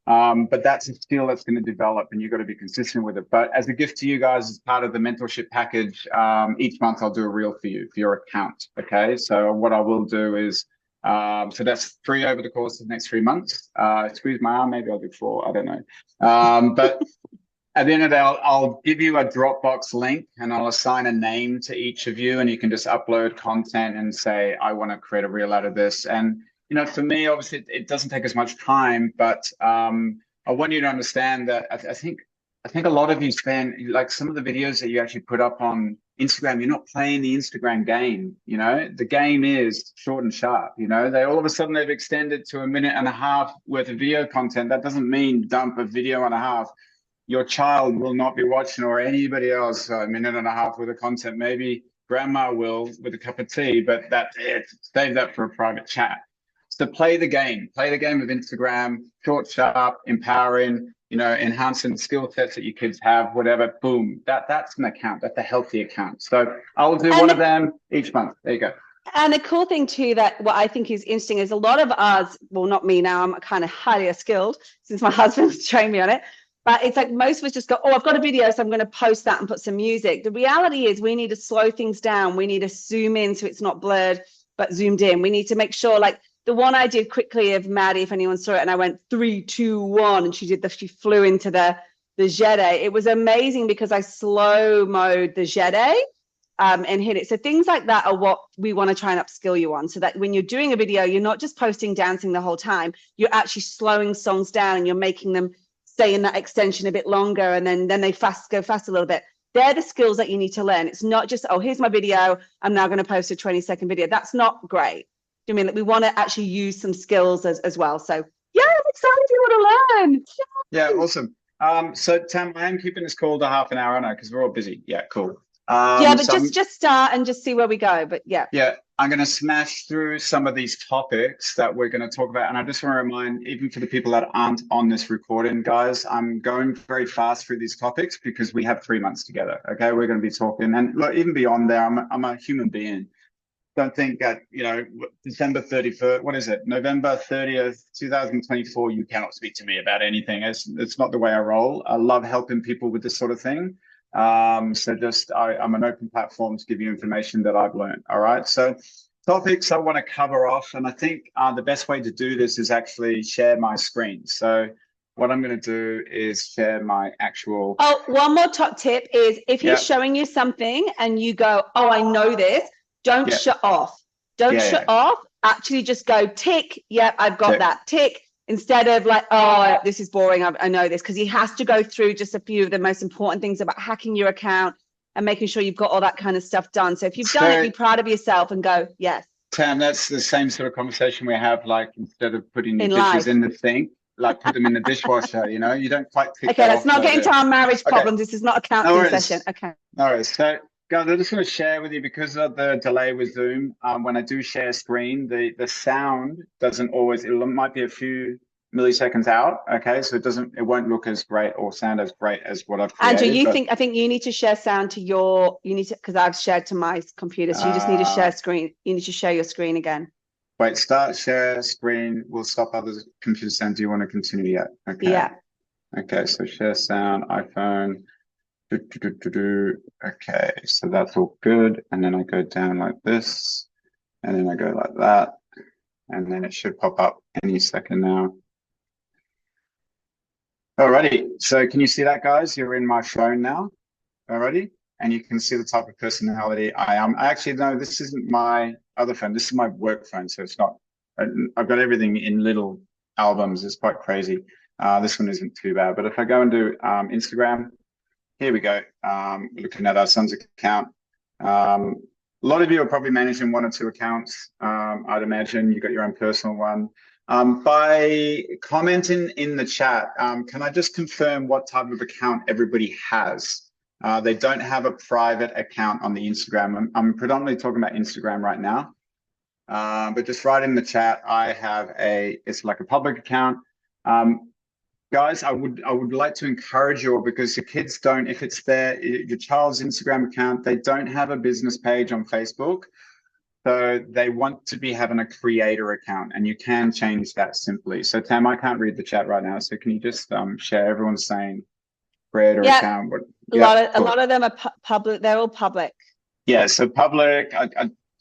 But that's a skill that's going to develop, and you've got to be consistent with it. But as a gift to you guys, as part of the mentorship package, each month I'll do a reel for you for your account. Okay. So what I will do is, so that's 3 over the course of the next 3 months. Squeeze my arm, maybe I'll do 4. I don't know. But at the end of the day, I'll give you a Dropbox link, and I'll assign a name to each of you, and you can just upload content and say, I want to create a reel out of this. And, you know, for me, obviously, it doesn't take as much time, but I want you to understand that I think a lot of you spend, like, some of the videos that you actually put up on Instagram, you're not playing the Instagram game. You know, the game is short and sharp. You know, all of a sudden they've extended to 1.5 minutes worth of video content. That doesn't mean dump a video and a half. Your child will not be watching, or anybody else, 1.5 minutes worth of content. Maybe grandma will with a cup of tea, but that's it. Save that for a private chat. So play the game of Instagram, short, sharp, empowering, you know, enhancing skill sets that your kids have, whatever, boom. That's an account. That's a healthy account. So I'll do one of them each month. There you go. And the cool thing too, that what I think is interesting is a lot of us, well, not me now, I'm kind of highly skilled since my husband's trained me on it. But it's like most of us just go, oh, I've got a video, so I'm going to post that and put some music. The reality is we need to slow things down. We need to zoom in so it's not blurred, but zoomed in. We need to make sure, like the one I did quickly of Maddie, if anyone saw it, and I went 3, 2, 1, and she flew into the Jede. It was amazing because I slow mode the Jede and hit it. So things like that are what we want to try and upskill you on, so that when you're doing a video, you're not just posting dancing the whole time. You're actually slowing songs down, and you're making them stay in that extension a bit longer, and then they go fast a little bit. They're the skills that you need to learn. It's not just, oh, here's my video, I'm now going to post a 20-second video. That's not great. I mean, we want to actually use some skills as well. So yeah, I'm excited you want to learn. Yeah, awesome. So Tam, I am keeping this call to half an hour, I know, because we're all busy. Yeah, cool. Yeah, but so just start and just see where we go. But yeah. Yeah, I'm going to smash through some of these topics that we're going to talk about. And I just want to remind, even for the people that aren't on this recording, guys, I'm going very fast through these topics because we have 3 months together. Okay, we're going to be talking. And look, even beyond there, I'm a human being. Don't think that, you know, December 31st, what is it? November 30th, 2024, you cannot speak to me about anything. It's not the way I roll. I love helping people with this sort of thing. So just, I'm an open platform to give you information that I've learned. All right. So topics I want to cover off. And I think the best way to do this is actually share my screen. So what I'm going to do is share my actual. Oh, one more top tip is if he's showing you something and you go, oh, I know this, don't shut off. Don't shut off. Actually just go tick. Yep, I've got that tick. Instead of like, oh, this is boring, I know this, because he has to go through just a few of the most important things about hacking your account and making sure you've got all that kind of stuff done. So if you've done it, be proud of yourself and go, yes. Tam, that's the same sort of conversation we have, like instead of putting your dishes in the sink, like put them in the dishwasher, you know, you don't quite pick Okay, let's not get into our marriage problems. This is not a counseling session. Okay. No worries. So guys, I just want to share with you, because of the delay with Zoom, when I do share screen, the sound doesn't always, it might be a few milliseconds out. Okay, so it won't look as great or sound as great as what I've created. Andrew, I think you need to share sound to because I've shared to my computer, so you just need to share screen. You need to share your screen again. Wait, start share screen. We'll stop other computer sound. Do you want to continue yet? Okay. Yeah. Okay, so share sound, iPhone. Okay, so that's all good. And then I go down like this. And then I go like that, and then it should pop up any second now. Alrighty, so can you see that, guys? You're in my phone now. Alrighty, and you can see the type of personality I am. I actually, no, this isn't my other phone. This is my work phone, so it's not. I've got everything in little albums. It's quite crazy. This one isn't too bad, but if I go and do Instagram, here we go. We're looking at our son's account. A lot of you are probably managing one or two accounts. I'd imagine you got your own personal one. By commenting in the chat, can I just confirm what type of account everybody has? They don't have a private account on the Instagram. I'm predominantly talking about Instagram right now. But just write in the chat, I have it's like a public account. Guys, I would like to encourage you all, because your kids don't, if it's your child's Instagram account, they don't have a business page on Facebook. So they want to be having a creator account, and you can change that simply. So Tam, I can't read the chat right now. So can you just share? Everyone's saying creator account. A lot of them are public. They're all public. Yeah. So public,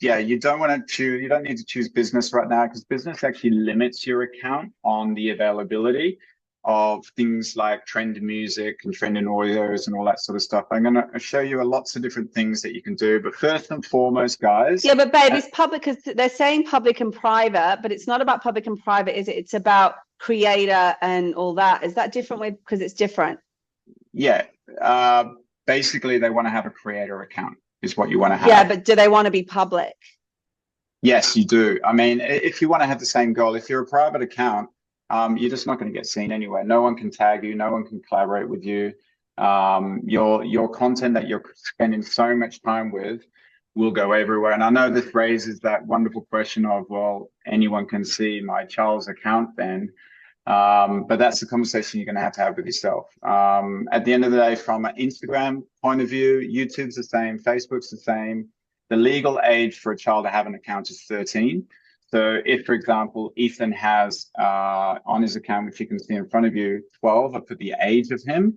yeah, you don't want to choose, you don't need to choose business right now, because business actually limits your account on the availability of things like trend music and trending audios and all that sort of stuff. I'm going to show you lots of different things that you can do. But first and foremost, guys. Yeah, but babe, it's public, because they're saying public and private, but it's not about public and private, is it? It's about creator and all that. Is that different way, because it's different? Yeah. Basically, they want to have a creator account is what you want to have. Yeah, but do they want to be public? Yes, you do. I mean, if you want to have the same goal, if you're a private account, you're just not going to get seen anywhere. No one can tag you. No one can collaborate with you. Your content that you're spending so much time with will go everywhere. And I know this raises that wonderful question of, well, anyone can see my child's account then. But that's the conversation you're going to have with yourself. At the end of the day, from an Instagram point of view, YouTube's the same, Facebook's the same. The legal age for a child to have an account is 13. So if, for example, Ethan has on his account, which you can see in front of you, 12, I put the age of him.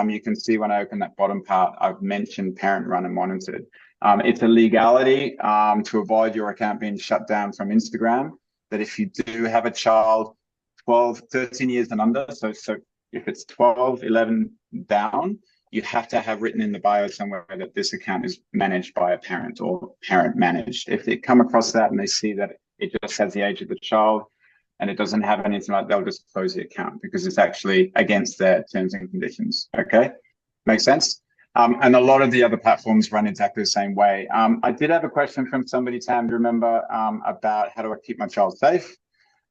You can see when I open that bottom part, I've mentioned parent run and monitored. It's a legality to avoid your account being shut down from Instagram, that if you do have a child 12, 13 years and under, so if it's 12, 11 down, you have to have written in the bio somewhere that this account is managed by a parent or parent managed. If they come across that and they see that it just has the age of the child and it doesn't have anything like that, they'll just close the account because it's actually against their terms and conditions. Okay, makes sense? And a lot of the other platforms run exactly the same way. I did have a question from somebody, Tam, do you remember, about how do I keep my child safe?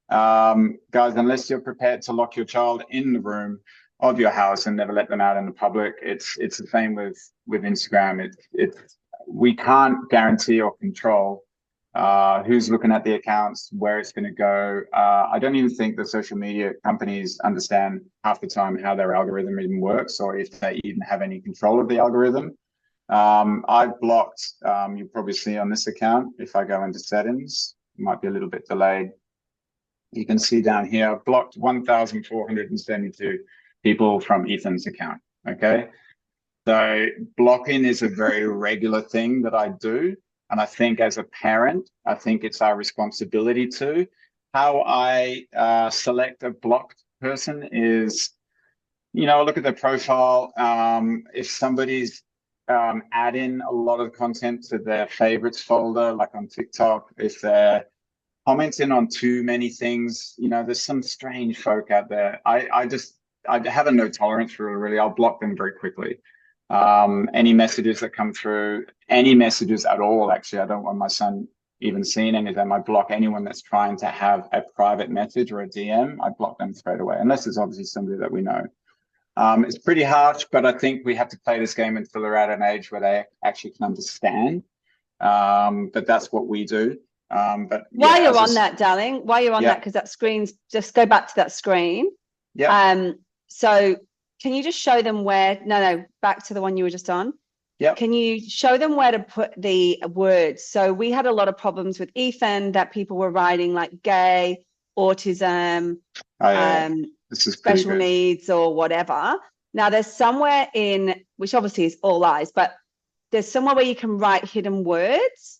Guys, unless you're prepared to lock your child in the room of your house and never let them out in the public, it's the same with Instagram. We can't guarantee or control who's looking at the accounts, where it's going to go. I don't even think the social media companies understand half the time how their algorithm even works, or if they even have any control of the algorithm. I've blocked, you'll probably see on this account, if I go into settings, it might be a little bit delayed. You can see down here, I've blocked 1,472 people from Ethan's account, okay? So blocking is a very regular thing that I do. And I think as a parent, I think it's our responsibility to. How I select a blocked person is, you know, look at their profile. If somebody's adding a lot of content to their favorites folder, like on TikTok, if they're commenting on too many things, you know, there's some strange folk out there. I have a no tolerance rule, really. I'll block them very quickly. Any messages that come through, any messages at all, actually, I don't want my son even seeing any of them. I block anyone that's trying to have a private message or a DM. I block them straight away, unless it's obviously somebody that we know. It's pretty harsh, but I think we have to play this game until they're at an age where they actually can understand. But that's what we do. But while you're on that, darling, while you're on that, because that screen's, just go back to that screen. Yeah. So can you just show them where, no, back to the one you were just on. Yeah. Can you show them where to put the words? So we had a lot of problems with Ethan that people were writing like gay, autism, this is special needs or whatever. Now there's somewhere in, which obviously is all lies, but there's somewhere where you can write hidden words.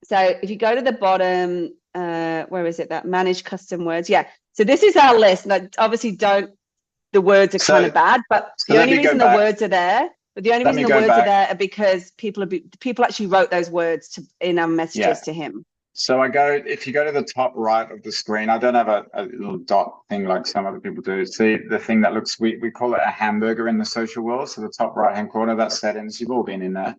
So if you go to the bottom, where is it? That manage custom words. Yeah. So this is our list. And obviously the words are kind of bad, but the only reason the words are there, are because people actually wrote those words in our messages to him. So if you go to the top right of the screen, I don't have a little dot thing like some other people do. See the thing that looks, we call it a hamburger in the social world. So the top right-hand corner, that's settings. You've all been in there.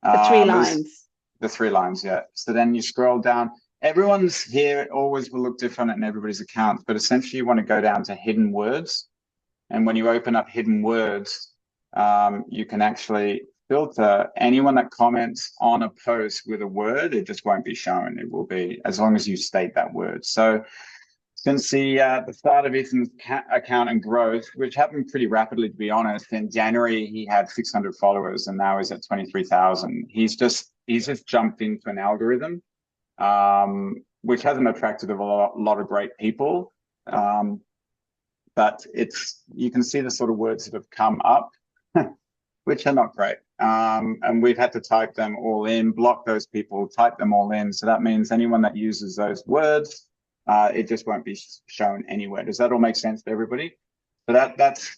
The 3 lines. The 3 lines, yeah. So then you scroll down. Everyone's here always will look different in everybody's accounts, but essentially you want to go down to hidden words. And when you open up hidden words, you can actually filter anyone that comments on a post with a word. It just won't be shown. It will be as long as you state that word. So since the start of Ethan's account and growth, which happened pretty rapidly, to be honest, in January he had 600 followers and now he's at 23,000. He's just jumped into an algorithm, which hasn't attracted a lot of great people. But you can see the sort of words that have come up, which are not great. And we've had to type them all in, block those people, type them all in. So that means anyone that uses those words, it just won't be shown anywhere. Does that all make sense to everybody? So that's,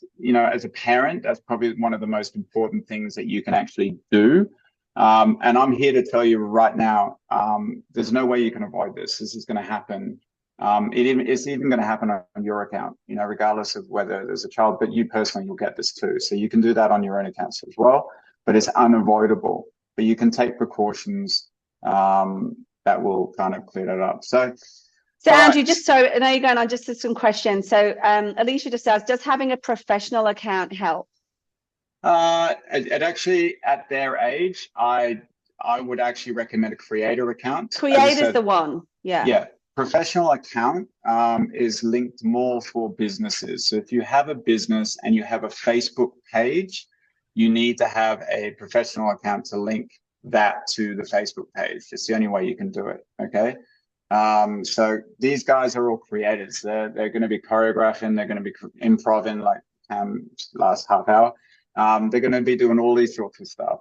as a parent, that's probably one of the most important things that you can actually do. And I'm here to tell you right now, there's no way you can avoid this. This is going to happen. It's even going to happen on your account, regardless of whether there's a child, but you personally, you'll get this too. So you can do that on your own accounts as well, but it's unavoidable. But you can take precautions that will kind of clear that up. So Andrew, I know you're going on just to some questions. So Alicia just asked, does having a professional account help? It actually, at their age, I would actually recommend a creator account. Creator's the one, yeah. Yeah. Professional account is linked more for businesses. So if you have a business and you have a Facebook page, you need to have a professional account to link that to the Facebook page. It's the only way you can do it. Okay. So these guys are all creators. They're going to be choreographing. They're going to be improving like last half hour. They're going to be doing all these sorts of stuff.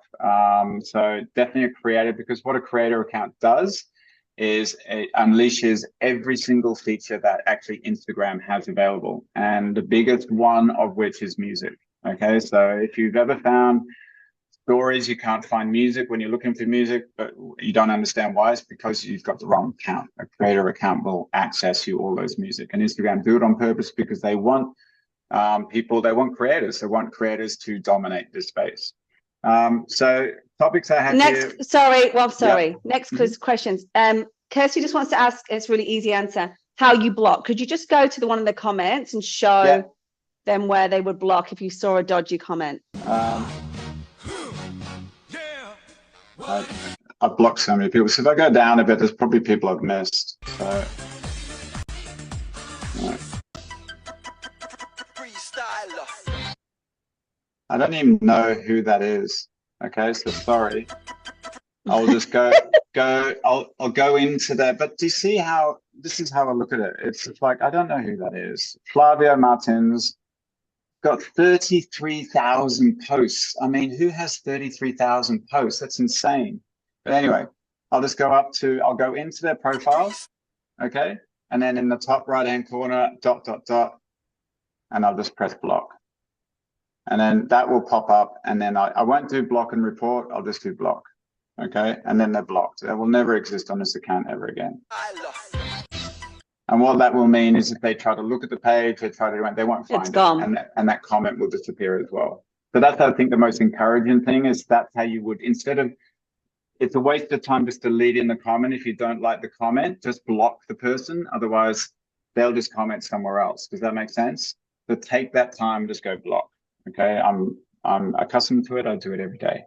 So definitely a creator, because what a creator account does is it unleashes every single feature that actually Instagram has available. And the biggest one of which is music. Okay, so if you've ever found stories, you can't find music when you're looking for music, but you don't understand why, it's because you've got the wrong account. A creator account will access you all those music. And Instagram do it on purpose because they want creators. They want creators to dominate this space. So topics I have next, here. Next questions. Kirsty just wants to ask, it's a really easy answer, how you block. Could you just go to one of the comments and show them where they would block if you saw a dodgy comment? I've blocked so many people. So if I go down a bit, there's probably people I've missed. So, I don't even know who that is. Okay, so sorry. I'll just I'll go into that. But do you see how this is how I look at it? It's like, I don't know who that is. Flavio Martins got 33,000 posts. I mean, who has 33,000 posts? That's insane. But anyway, I'll go into their profiles. Okay. And then in the top right-hand corner, ... and I'll just press block. And then that will pop up. And then I won't do block and report. I'll just do block. Okay. And then they're blocked. They will never exist on this account ever again. And what that will mean is if they try to look at the page, they won't find it. And that comment will disappear as well. So that's, I think, the most encouraging thing is that's how you would, it's a waste of time just to lead in the comment. If you don't like the comment, just block the person. Otherwise, they'll just comment somewhere else. Does that make sense? So take that time, just go block. Okay, I'm accustomed to it. I do it every day.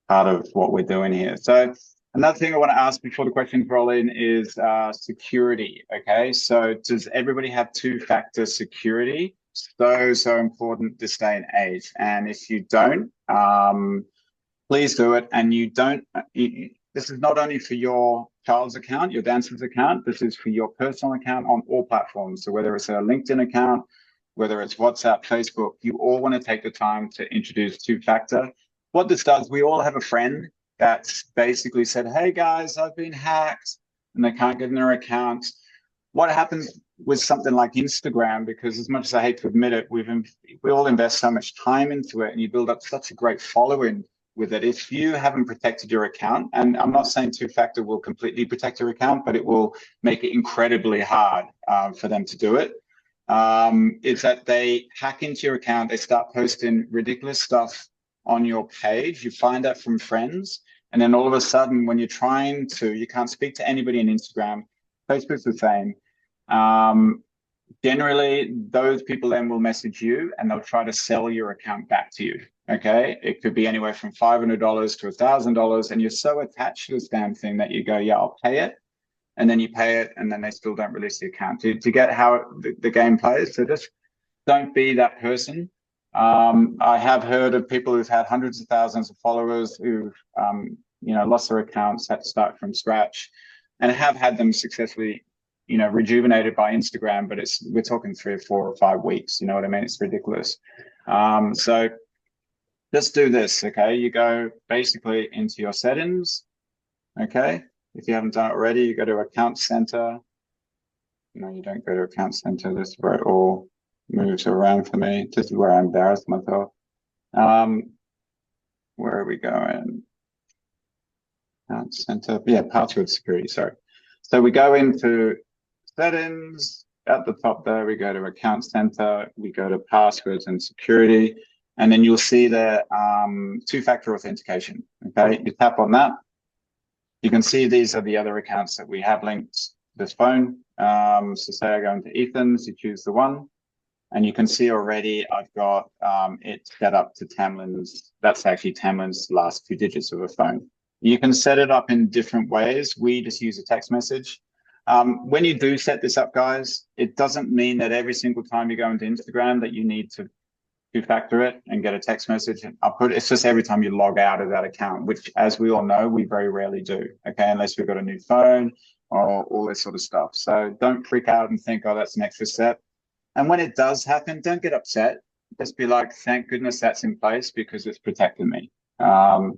Part of what we're doing here. So another thing I want to ask before the questions roll in is security. Okay, so does everybody have two-factor security? So important this day and age. And if you don't, please do it. And this is not only for your child's account, your dancer's account, this is for your personal account on all platforms. So whether it's a LinkedIn account, whether it's WhatsApp, Facebook, you all want to take the time to introduce two-factor. What this does, we all have a friend that's basically said, hey guys, I've been hacked, and they can't get in their accounts. What happens with something like Instagram, because as much as I hate to admit it, we all invest so much time into it, and you build up such a great following with it. If you haven't protected your account, and I'm not saying two-factor will completely protect your account, but it will make it incredibly hard for them to do it. Is that they hack into your account, they start posting ridiculous stuff on your page, you find out from friends, and then all of a sudden when you're trying to, you can't speak to anybody on Instagram, Facebook's the same. Generally, those people then will message you and they'll try to sell your account back to you. Okay, it could be anywhere from $500 to $1,000, and you're so attached to this damn thing that you go, yeah, I'll pay it, and then you pay it, and then they still don't release the account. To get how the game plays, so just don't be that person. I have heard of people who've had hundreds of thousands of followers who've lost their accounts, had to start from scratch, and have had them successfully rejuvenated by Instagram, but we're talking 3 or 4 or 5 weeks. You know what I mean? It's ridiculous. So just do this, okay? You go basically into your settings, okay? If you haven't done it already, you go to Account Center. No, you don't go to Account Center. This is where it all moves around for me. This is where I embarrass myself. Where are we going? Account Center. Yeah, password security, sorry. So we go into settings. At the top there, we go to Account Center. We go to passwords and security. And then you'll see the two-factor authentication. Okay, you tap on that. You can see these are the other accounts that we have linked to this phone. So say I go into Ethan's, you choose the one, and you can see already I've got it set up to Tamlyn's. That's actually Tamlyn's last 2 digits of a phone. You can set it up in different ways. We just use a text message. When you do set this up, guys, it doesn't mean that every single time you go into Instagram that you need to two-factor it and get a text message. It's just every time you log out of that account, which, as we all know, we very rarely do, okay, unless we've got a new phone or all this sort of stuff. So don't freak out and think, oh, that's an extra step. And when it does happen, don't get upset. Just be like, thank goodness that's in place because it's protecting me.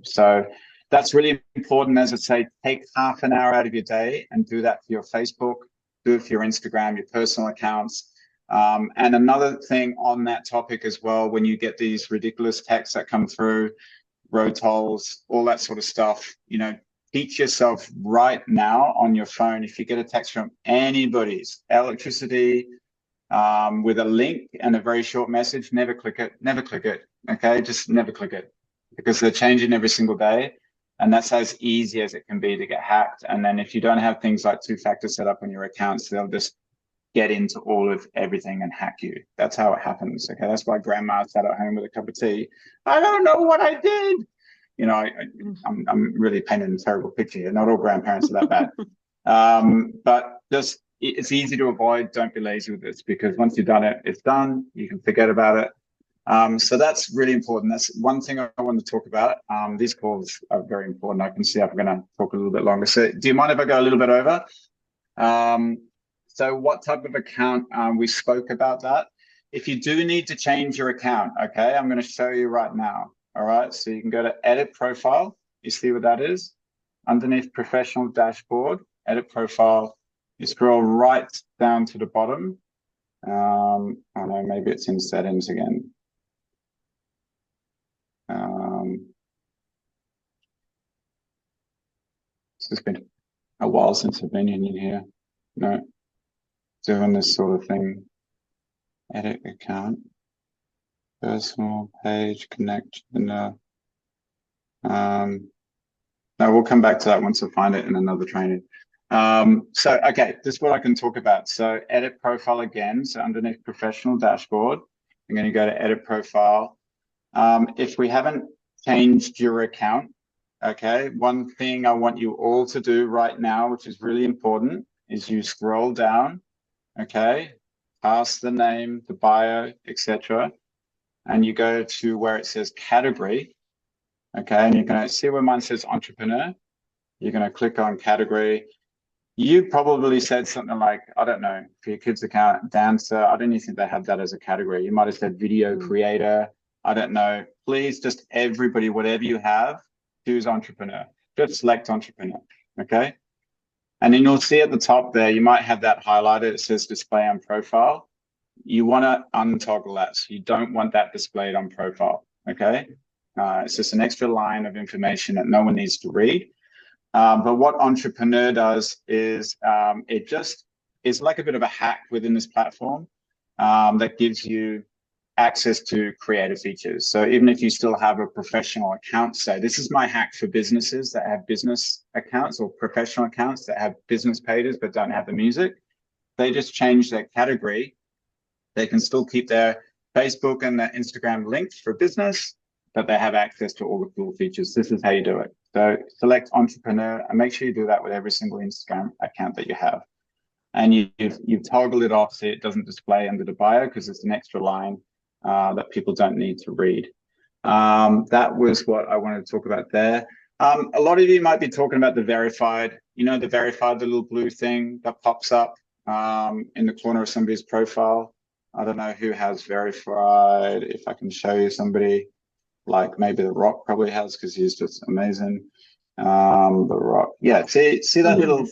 So that's really important. As I say, take half an hour out of your day and do that for your Facebook, do it for your Instagram, your personal accounts. And another thing on that topic as well, when you get these ridiculous texts that come through, road tolls, all that sort of stuff, teach yourself right now on your phone, if you get a text from anybody's electricity with a link and a very short message, never click it, okay? Just never click it, because they're changing every single day. And that's as easy as it can be to get hacked. And then if you don't have things like two-factor set up on your accounts, they'll just get into all of everything and hack you. That's how it happens. Okay, that's why grandma sat at home with a cup of tea. I don't know what I did. I'm really painting a terrible picture here. Not all grandparents are that bad. But just it's easy to avoid. Don't be lazy with this, because once you've done it, it's done. You can forget about it. So that's really important. That's one thing I want to talk about. These calls are very important. I can see I'm going to talk a little bit longer. So do you mind if I go a little bit over? So what type of account, we spoke about that. If you do need to change your account, okay, I'm going to show you right now. All right, so you can go to Edit Profile. You see what that is? Underneath Professional Dashboard, Edit Profile. You scroll right down to the bottom. I know, maybe it's in Settings again. It's just been a while since I've been in here. No. Doing this sort of thing. Edit account, personal page, connect. No, we'll come back to that once I find it in another training. So, okay, this is what I can talk about. So edit profile again. So underneath Professional Dashboard, I'm going to go to Edit Profile. If we haven't changed your account, okay, one thing I want you all to do right now, which is really important, is you scroll down. Okay, past the name, the bio, etc., and you go to where it says category. Okay, and you're going to see where mine says entrepreneur. You're going to click on category. You probably said something like, I don't know, for your kids' account, dancer. I don't even think they have that as a category. You might have said video creator. I don't know. Please, just everybody, whatever you have, choose entrepreneur. just select entrepreneur, okay? And then you'll see at the top there, you might have that highlighted. It says display on profile. You want to untoggle that. So you don't want that displayed on profile, okay? It's just an extra line of information that no one needs to read. But what Entrepreneur does is it just is like a bit of a hack within this platform that gives you access to creative features. So even if you still have a professional account, say, this is my hack for businesses that have business accounts or professional accounts that have business pages but don't have the music. They just change their category. They can still keep their Facebook and their Instagram linked for business, but they have access to all the cool features. This is how you do it. So select Entrepreneur and make sure you do that with every single Instagram account that you have. And you've toggled it off so it doesn't display under the bio because it's an extra line that people don't need to read. That was what I wanted to talk about there. A lot of you might be talking about the verified, the verified, the little blue thing that pops up in the corner of somebody's profile. I don't know who has verified. If I can show you somebody, like maybe The Rock probably has because he's just amazing. The Rock, yeah. See that little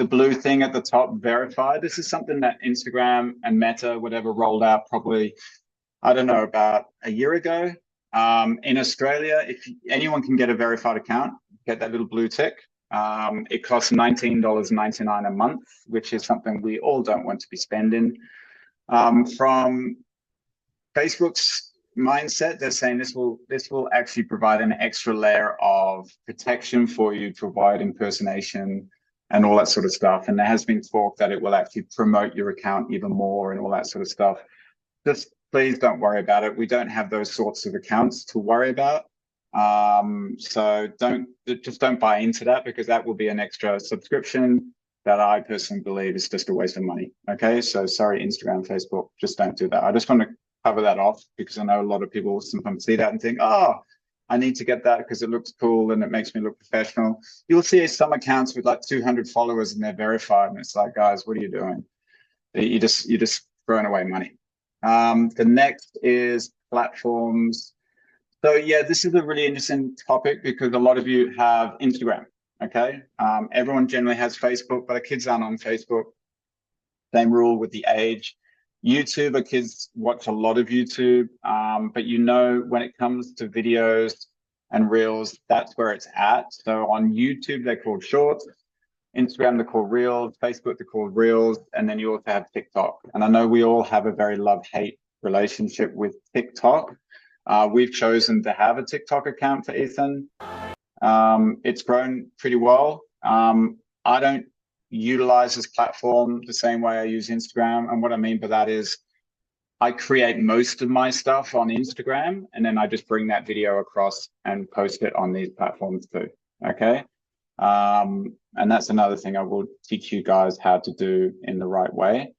blue thing at the top, verified. This is something that Instagram and Meta, whatever, rolled out probably, I don't know, about a year ago. In Australia, if anyone can get a verified account, get that little blue tick. It costs $19.99 a month, which is something we all don't want to be spending. From Facebook's mindset, they're saying this will actually provide an extra layer of protection for you to avoid impersonation and all that sort of stuff. And there has been talk that it will actually promote your account even more and all that sort of stuff. Just please don't worry about it. We don't have those sorts of accounts to worry about. So just don't buy into that because that will be an extra subscription that I personally believe is just a waste of money. Okay, so sorry, Instagram, Facebook, just don't do that. I just want to cover that off because I know a lot of people sometimes see that and think, oh, I need to get that because it looks cool and it makes me look professional. You'll see some accounts with like 200 followers and they're verified, and it's like, guys, what are you doing? You're just throwing away money. The next is platforms. So yeah, this is a really interesting topic because a lot of you have Instagram. Okay, everyone generally has Facebook, but our kids aren't on Facebook. Same rule with the age. YouTube, our kids watch a lot of YouTube, but when it comes to videos and reels, that's where it's at. So on YouTube, they're called shorts. Instagram, they're called reels. Facebook, they're called reels. And then you also have TikTok. And I know we all have a very love-hate relationship with TikTok. We've chosen to have a TikTok account for Ethan. It's grown pretty well. I don't utilize this platform the same way I use Instagram. And what I mean by that is I create most of my stuff on Instagram, and then I just bring that video across and post it on these platforms too. Okay. And that's another thing I will teach you guys how to do in the right way.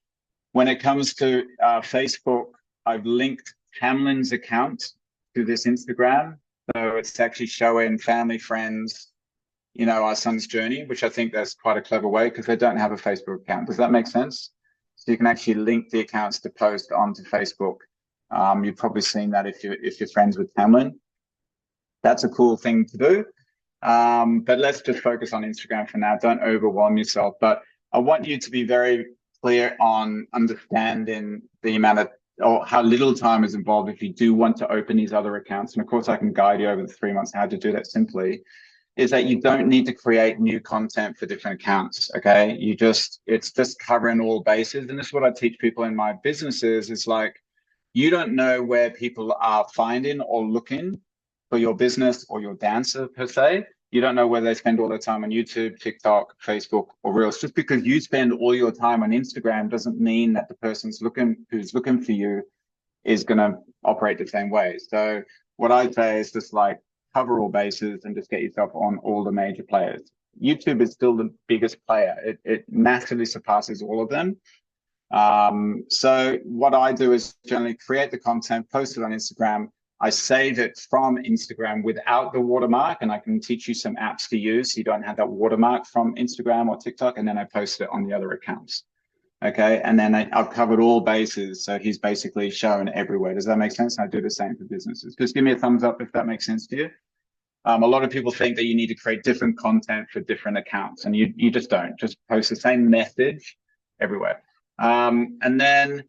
When it comes to Facebook, I've linked Tamlyn's account to this Instagram. So it's actually showing family, friends, our son's journey, which I think that's quite a clever way because they don't have a Facebook account. Does that make sense? So you can actually link the accounts to post onto Facebook. You've probably seen that if you're friends with Tamlyn. That's a cool thing to do. But let's just focus on Instagram for now. Don't overwhelm yourself. But I want you to be very clear on understanding the amount of or how little time is involved if you do want to open these other accounts. And of course, I can guide you over the 3 months how to do that simply. Is that you don't need to create new content for different accounts, okay? It's just covering all bases. And this is what I teach people in my businesses is like, you don't know where people are finding or looking for your business or your dancer per se. You don't know where they spend all their time on YouTube, TikTok, Facebook, or Reels. Just because you spend all your time on Instagram doesn't mean that the person's who's looking for you is going to operate the same way. So what I say is just like cover all bases and just get yourself on all the major players. YouTube is still the biggest player. It massively surpasses all of them. So what I do is generally create the content, post it on Instagram. I save it from Instagram without the watermark, and I can teach you some apps to use so you don't have that watermark from Instagram or TikTok, and then I post it on the other accounts. Okay, and then I've covered all bases, so he's basically shown everywhere. Does that make sense? I do the same for businesses. Just give me a thumbs up if that makes sense to you. A lot of people think that you need to create different content for different accounts, and you just don't. Just post the same message everywhere. And then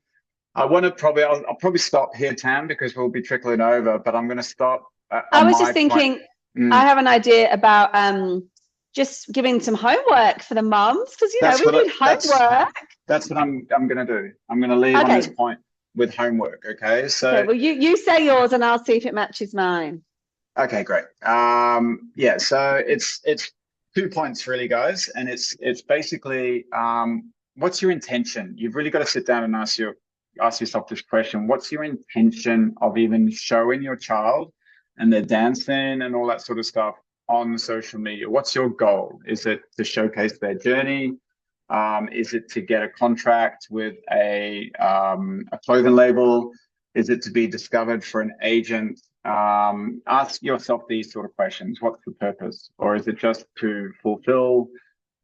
I'll probably stop here, Tam, because we'll be trickling over, but I'm going to stop. I was just thinking, I have an idea about just giving some homework for the mums, because we need homework. That's what I'm going to do. I'm going to leave on this point with homework. Okay, so well, you say yours, and I'll see if it matches mine. Okay, great. Yeah, so it's 2 points really, guys, and it's basically what's your intention? You've really got to sit down and ask yourself this question: what's your intention of even showing your child and their dancing and all that sort of stuff on social media? What's your goal? Is it to showcase their journey? Is it to get a contract with a clothing label? Is it to be discovered for an agent? Ask yourself these sort of questions. What's the purpose? Or is it just to fulfill,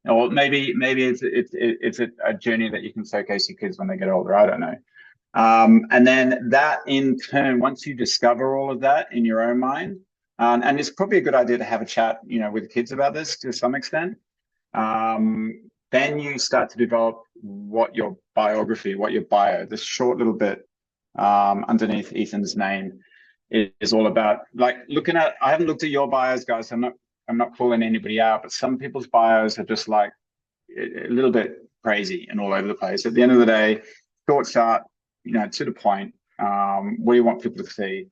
or maybe it's a journey that you can showcase your kids when they get older? I don't know. And then that in turn, once you discover all of that in your own mind, and it's probably a good idea to have a chat, with kids about this to some extent. Then you start to develop what your biography, what your bio, this short little bit underneath Ethan's name is all about. Like I haven't looked at your bios, guys. So I'm not calling anybody out, but some people's bios are just like a little bit crazy and all over the place. At the end of the day, short, sharp, to the point. What do you want people to see?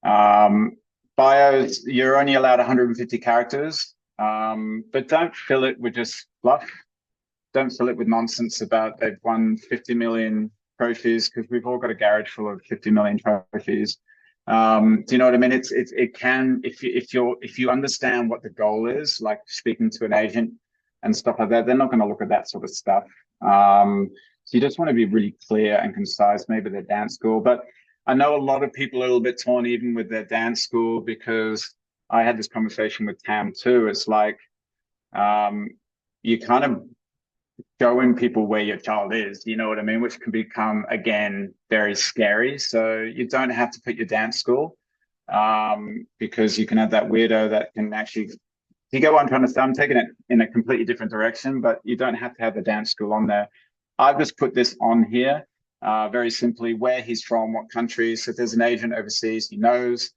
Bios, you're only allowed 150 characters, but don't fill it with just fluff. Don't fill it with nonsense about they've won 50 million trophies, because we've all got a garage full of 50 million trophies. Do you know what I mean? It can, if you understand what the goal is, like speaking to an agent and stuff like that, they're not going to look at that sort of stuff. So you just want to be really clear and concise, maybe their dance school. But I know a lot of people are a little bit torn even with their dance school, because I had this conversation with Tam too. It's like you kind of showing people where your child is, you know what I mean, which can become, again, very scary. So you don't have to put your dance school, because you can have that weirdo that can actually, you get what I'm trying to say. I'm taking it in a completely different direction, but you don't have to have the dance school on there. I've just put this on here very simply, where he's from, what country. So if there's an agent overseas, he knows,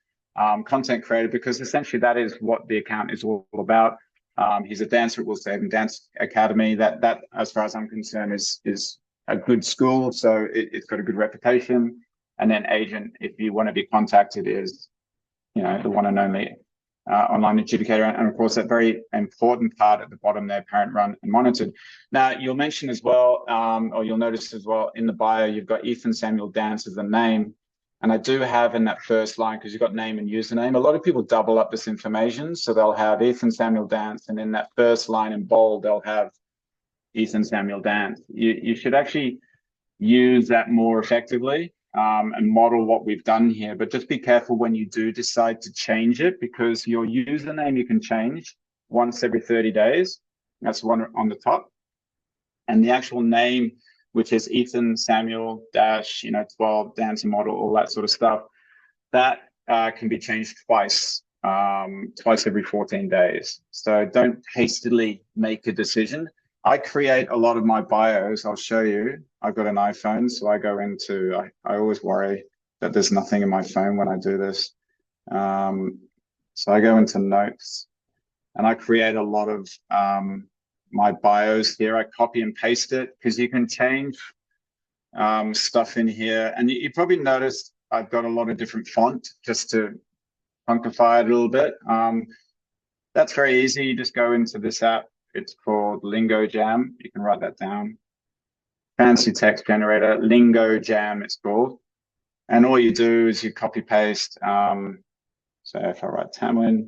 content creator, because essentially that is what the account is all about. He's a dancer at Will Saban Dance Academy. That, as far as I'm concerned, is a good school. So it's got a good reputation. And then agent, if you want to be contacted, is, the one and only online adjudicator. And of course, that very important part at the bottom there, parent run and monitored. Now, you'll mention as well, or you'll notice as well in the bio, you've got Ethan Samuel Dance as the name. And I do have in that first line, because you've got name and username, a lot of people double up this information. So they'll have Ethan Samuel Dance, and in that first line in bold, they'll have Ethan Samuel Dance. You should actually use that more effectively and model what we've done here. But just be careful when you do decide to change it, because your username you can change once every 30 days. That's one on the top. And the actual name, which is Ethan Samuel dash 12 dancing model, all that sort of stuff, that can be changed twice every 14 days. So don't hastily make a decision. I create a lot of my bios. I'll show you. I've got an iPhone, so I go into, I always worry that there's nothing in my phone when I do this. So I go into notes and I create a lot of my bios here. I copy and paste it, because you can change stuff in here. And you probably noticed I've got a lot of different font just to punctify it a little bit. That's very easy. You just go into this app. It's called Lingo Jam. You can write that down. Fancy text generator, Lingo Jam it's called. And all you do is you copy paste. So if I write Tamlyn,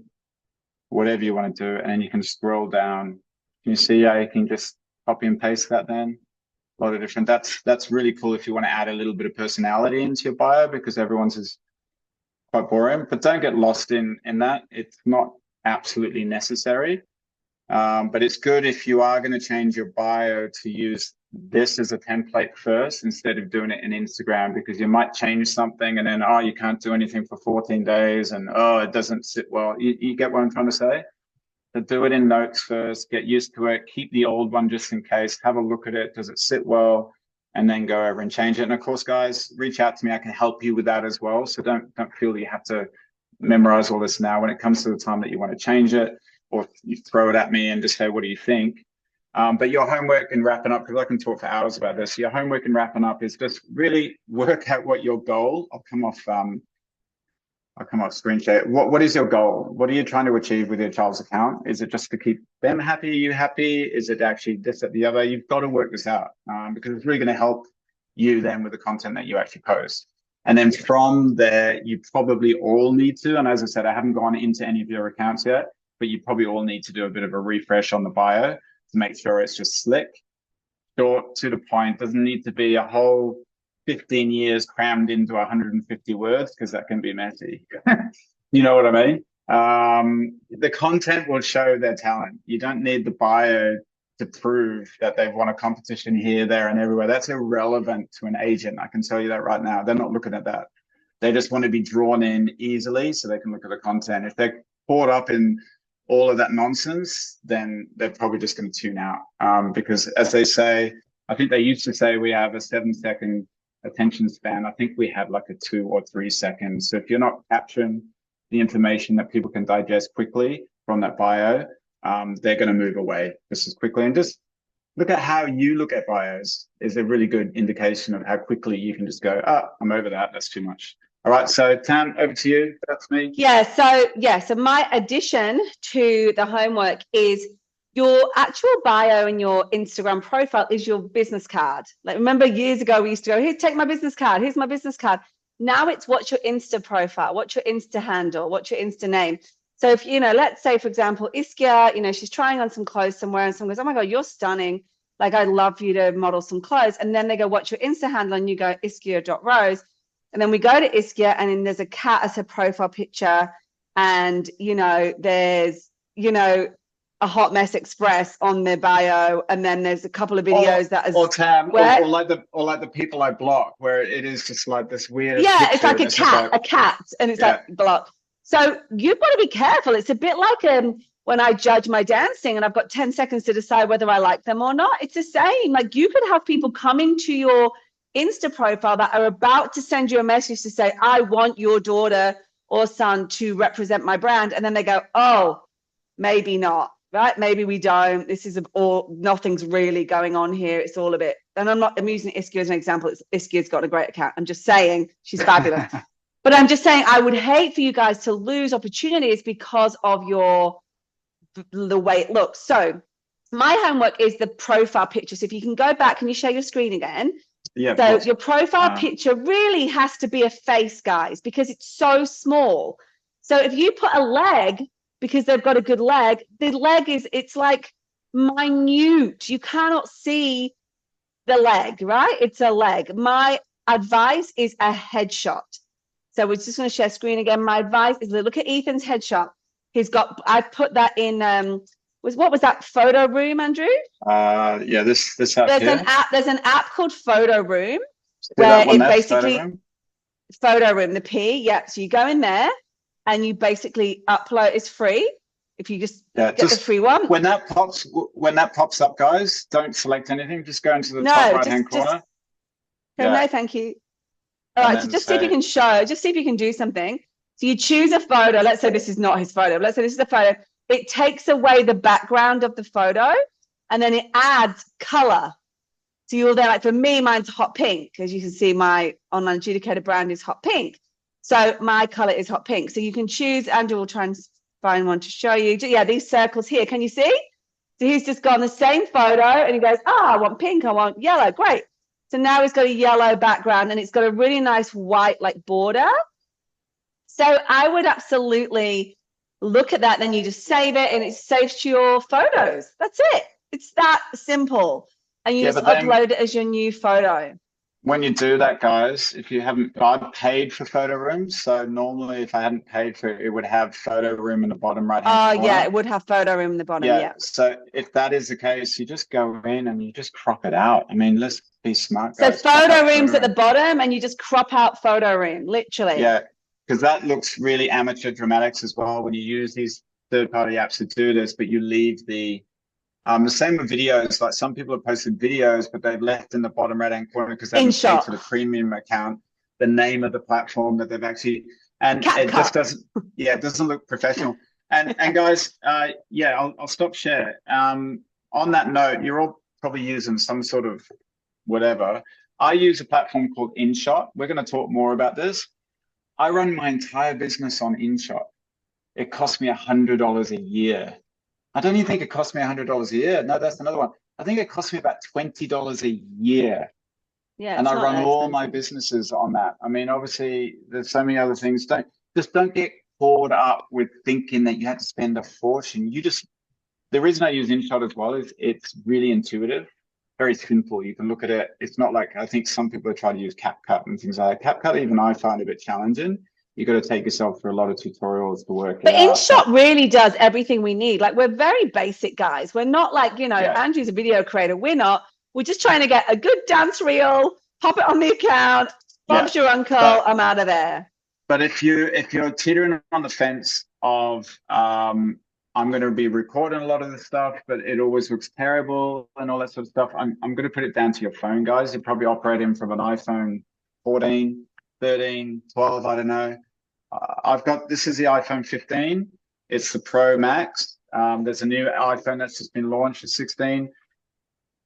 whatever you want to do, and then you can scroll down. You see how you can just copy and paste that then? A lot of different, that's really cool if you want to add a little bit of personality into your bio, because everyone's is quite boring. But don't get lost in that. It's not absolutely necessary. But it's good if you are going to change your bio to use this as a template first instead of doing it in Instagram, because you might change something and then, oh, you can't do anything for 14 days and, oh, it doesn't sit well. You get what I'm trying to say? So do it in notes first, get used to it, keep the old one just in case, have a look at it. Does it sit well? And then go over and change it. And of course, guys, reach out to me. I can help you with that as well. So don't feel that you have to memorize all this now. When it comes to the time that you want to change it, or you throw it at me and just say, what do you think? But your homework in wrapping up, because I can talk for hours about this, your homework in wrapping up is just really work out what your goal, I'll come off screen share. What is your goal? What are you trying to achieve with your child's account? Is it just to keep them happy? Are you happy? Is it actually this, that, the other? You've got to work this out because it's really going to help you then with the content that you actually post. And then from there, you probably all need to, and as I said, I haven't gone into any of your accounts yet, but you probably all need to do a bit of a refresh on the bio to make sure it's just slick, short, to the point. Doesn't need to be a whole 15 years crammed into 150 words, because that can be messy. You know what I mean? The content will show their talent. You don't need the bio to prove that they've won a competition here, there, and everywhere. That's irrelevant to an agent. I can tell you that right now. They're not looking at that. They just want to be drawn in easily so they can look at the content. If they're caught up in all of that nonsense, then they're probably just going to tune out. Because as they say, I think they used to say we have a 7-second attention span. I think we have like a 2 or 3 seconds. So if you're not capturing the information that people can digest quickly from that bio, they're going to move away just as quickly. And just look at how you look at bios is a really good indication of how quickly you can just go, oh, I'm over that. That's too much. All right. So Tam, over to you. That's me. So my addition to the homework is your actual bio and your Instagram profile is your business card. Like, remember years ago, we used to go, here, take my business card. Here's my business card. Now it's what's your Insta profile, what's your Insta handle, what's your Insta name. So if, let's say, for example, Iskia, she's trying on some clothes somewhere and someone goes, oh my God, you're stunning. Like, I'd love for you to model some clothes. And then they go, what's your Insta handle? And you go, iskia.rose. And then we go to Iskia, and then there's a cat as her profile picture. And, there's, a Hot Mess Express on their bio, and then there's a couple of videos or Tam, or like the people I block, where it is just like this weird. Yeah, it's like a cat, and it's like block. So you've got to be careful. It's a bit like when I judge my dancing, and I've got 10 seconds to decide whether I like them or not. It's the same. Like, you could have people coming to your Insta profile that are about to send you a message to say, I want your daughter or son to represent my brand, and then they go, oh, maybe not. Right? Maybe we don't. This is nothing's really going on here. It's all a bit, and I'm using Iskia as an example. Iskia's got a great account. I'm just saying she's fabulous. But I'm just saying I would hate for you guys to lose opportunities because of the way it looks. So my homework is the profile picture. So if you can go back, can you share your screen again? Yeah. So your profile picture really has to be a face, guys, because it's so small. So if you put a leg, because they've got a good leg, the leg it's like minute. You cannot see the leg, right? It's a leg. My advice is a headshot. So we're just going to share screen again. My advice is look at Ethan's headshot. I put that in, what was that, Photo Room, Andrew? Yeah, this app There's an app called Photo Room, where it basically, Photo Room, the P, yeah. So you go in there, and you basically upload. It's free. If you just get the free one. When that pops up, guys, don't select anything. Just go into the top right-hand corner. No, thank you. All right, so just see if you can show. Just see if you can do something. So you choose a photo. Let's say this is not his photo. Let's say this is the photo. It takes away the background of the photo, and then it adds color. So you'll then, like, for me, mine's hot pink. As you can see, my online adjudicator brand is hot pink. So my color is hot pink. So you can choose. Andrew will try and find one to show you. Yeah, these circles here. Can you see? So he's just gone the same photo, and he goes, I want pink. I want yellow. Great. So now he's got a yellow background, and it's got a really nice white like border. So I would absolutely look at that. Then you just save it, and it saves to your photos. That's it. It's that simple. And you just upload it as your new photo. when you do that, guys, if you haven't, I've paid for photo rooms. So normally, if I hadn't paid for it, it would have photo room in the bottom right hand Oh corner. yeah, it would have photo room in the bottom. Yeah. Yeah. So if that is the case, you just go in and you just crop it out. I mean, let's be smart, So guys. Crop out photo rooms at photo the bottom, and you just crop out photo room, literally. Yeah, because that looks really amateur dramatics as well when you use these third-party apps to do this, but you leave the same with videos. Like some people have posted videos, but they've left in the bottom right-hand corner because they haven't paid for the premium account, the name of the platform that they've actually, and it just doesn't, yeah, it doesn't look professional. And guys, yeah, I'll stop share. On that note, you're all probably using some sort of whatever. I use a platform called InShot. We're going to talk more about this. I run my entire business on InShot. It costs me $100 a year. I don't even think it costs me $100 a year. No, that's another one. I think it costs me about $20 a year. Yeah. And I run all my businesses on that. I mean, obviously, there's so many other things. Don't get caught up with thinking that you have to spend a fortune. The reason I use InShot as well is it's really intuitive, very simple. You can look at it. It's not like, I think some people are trying to use CapCut and things like that. CapCut, even I find a bit challenging. You got to take yourself through a lot of tutorials to work it out. But InShot really does everything we need. Like, we're very basic guys. We're not like, Andrew's a video creator. We're not. We're just trying to get a good dance reel, pop it on the account. Bob's your uncle. I'm out of there. But if you're teetering on the fence of I'm going to be recording a lot of this stuff, but it always looks terrible and all that sort of stuff, I'm going to put it down to your phone, guys. You're probably operating from an iPhone 14, 13, 12, I don't know. This is the iPhone 15. It's the Pro Max. There's a new iPhone that's just been launched, the 16.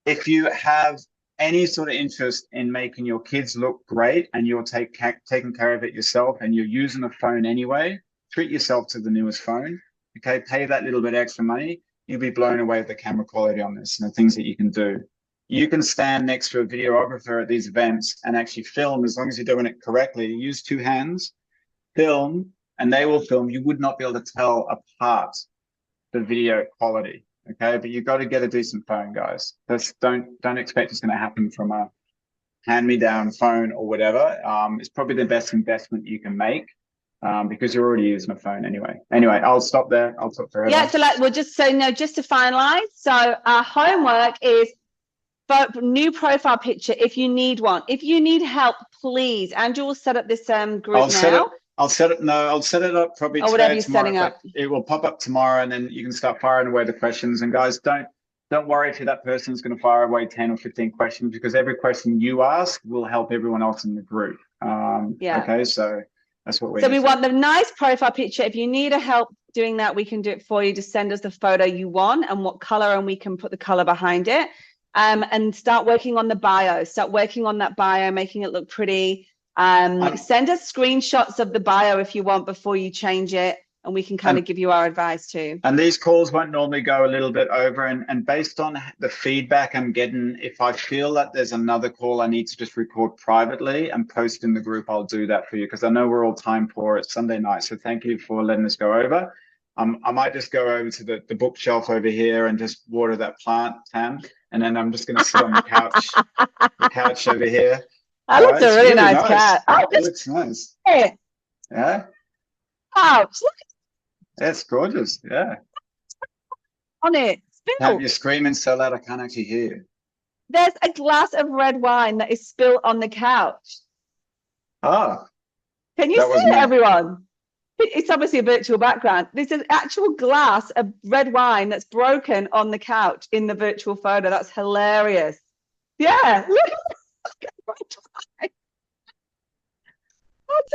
If you have any sort of interest in making your kids look great and you're taking care of it yourself and you're using a phone anyway, treat yourself to the newest phone. Okay, pay that little bit extra money. You'll be blown away with the camera quality on this and the things that you can do. You can stand next to a videographer at these events and actually film as long as you're doing it correctly. Use two hands, film, and they will film. You would not be able to tell apart the video quality. Okay, but you've got to get a decent phone, guys. Don't expect it's going to happen from a hand-me-down phone or whatever. It's probably the best investment you can make. Because you're already using a phone anyway. Anyway, I'll stop there. I'll talk forever. Yeah, so just to finalize. So our homework is new profile picture if you need one. If you need help, please. Andrew will set up this group now. I'll set it up probably or whatever you're setting up. It will pop up tomorrow and then you can start firing away the questions. And guys, don't worry if that person's going to fire away 10 or 15 questions because every question you ask will help everyone else in the group. Okay, so that's what we want the nice profile picture. If you need help doing that, we can do it for you. Just send us the photo you want and what color, and we can put the color behind it. And start working on the bio. Start working on that bio, making it look pretty. Send us screenshots of the bio if you want before you change it, and we can kind of give you our advice too. And these calls won't normally go a little bit over. And based on the feedback I'm getting, if I feel that there's another call I need to just record privately and post in the group, I'll do that for you because I know we're all time poor. It's Sunday night. So thank you for letting us go over. I might just go over to the bookshelf over here and just water that plant, Tam. And then I'm just going to sit on the couch over here. That looks a really nice cat. Oh, it looks nice. Yeah. Ouch, look. That's gorgeous. Yeah. On it. Spilled. You're screaming so loud I can't actually hear you. There's a glass of red wine that is spilled on the couch. Oh. Can you see it, everyone? It's obviously a virtual background. There's an actual glass of red wine that's broken on the couch in the virtual photo. That's hilarious. Yeah. Look at that. That's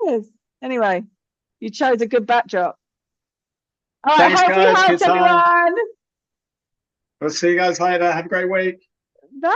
hilarious. Anyway, you chose a good backdrop. All right, happy hikes, everyone. We'll see you guys later. Have a great week. Bye.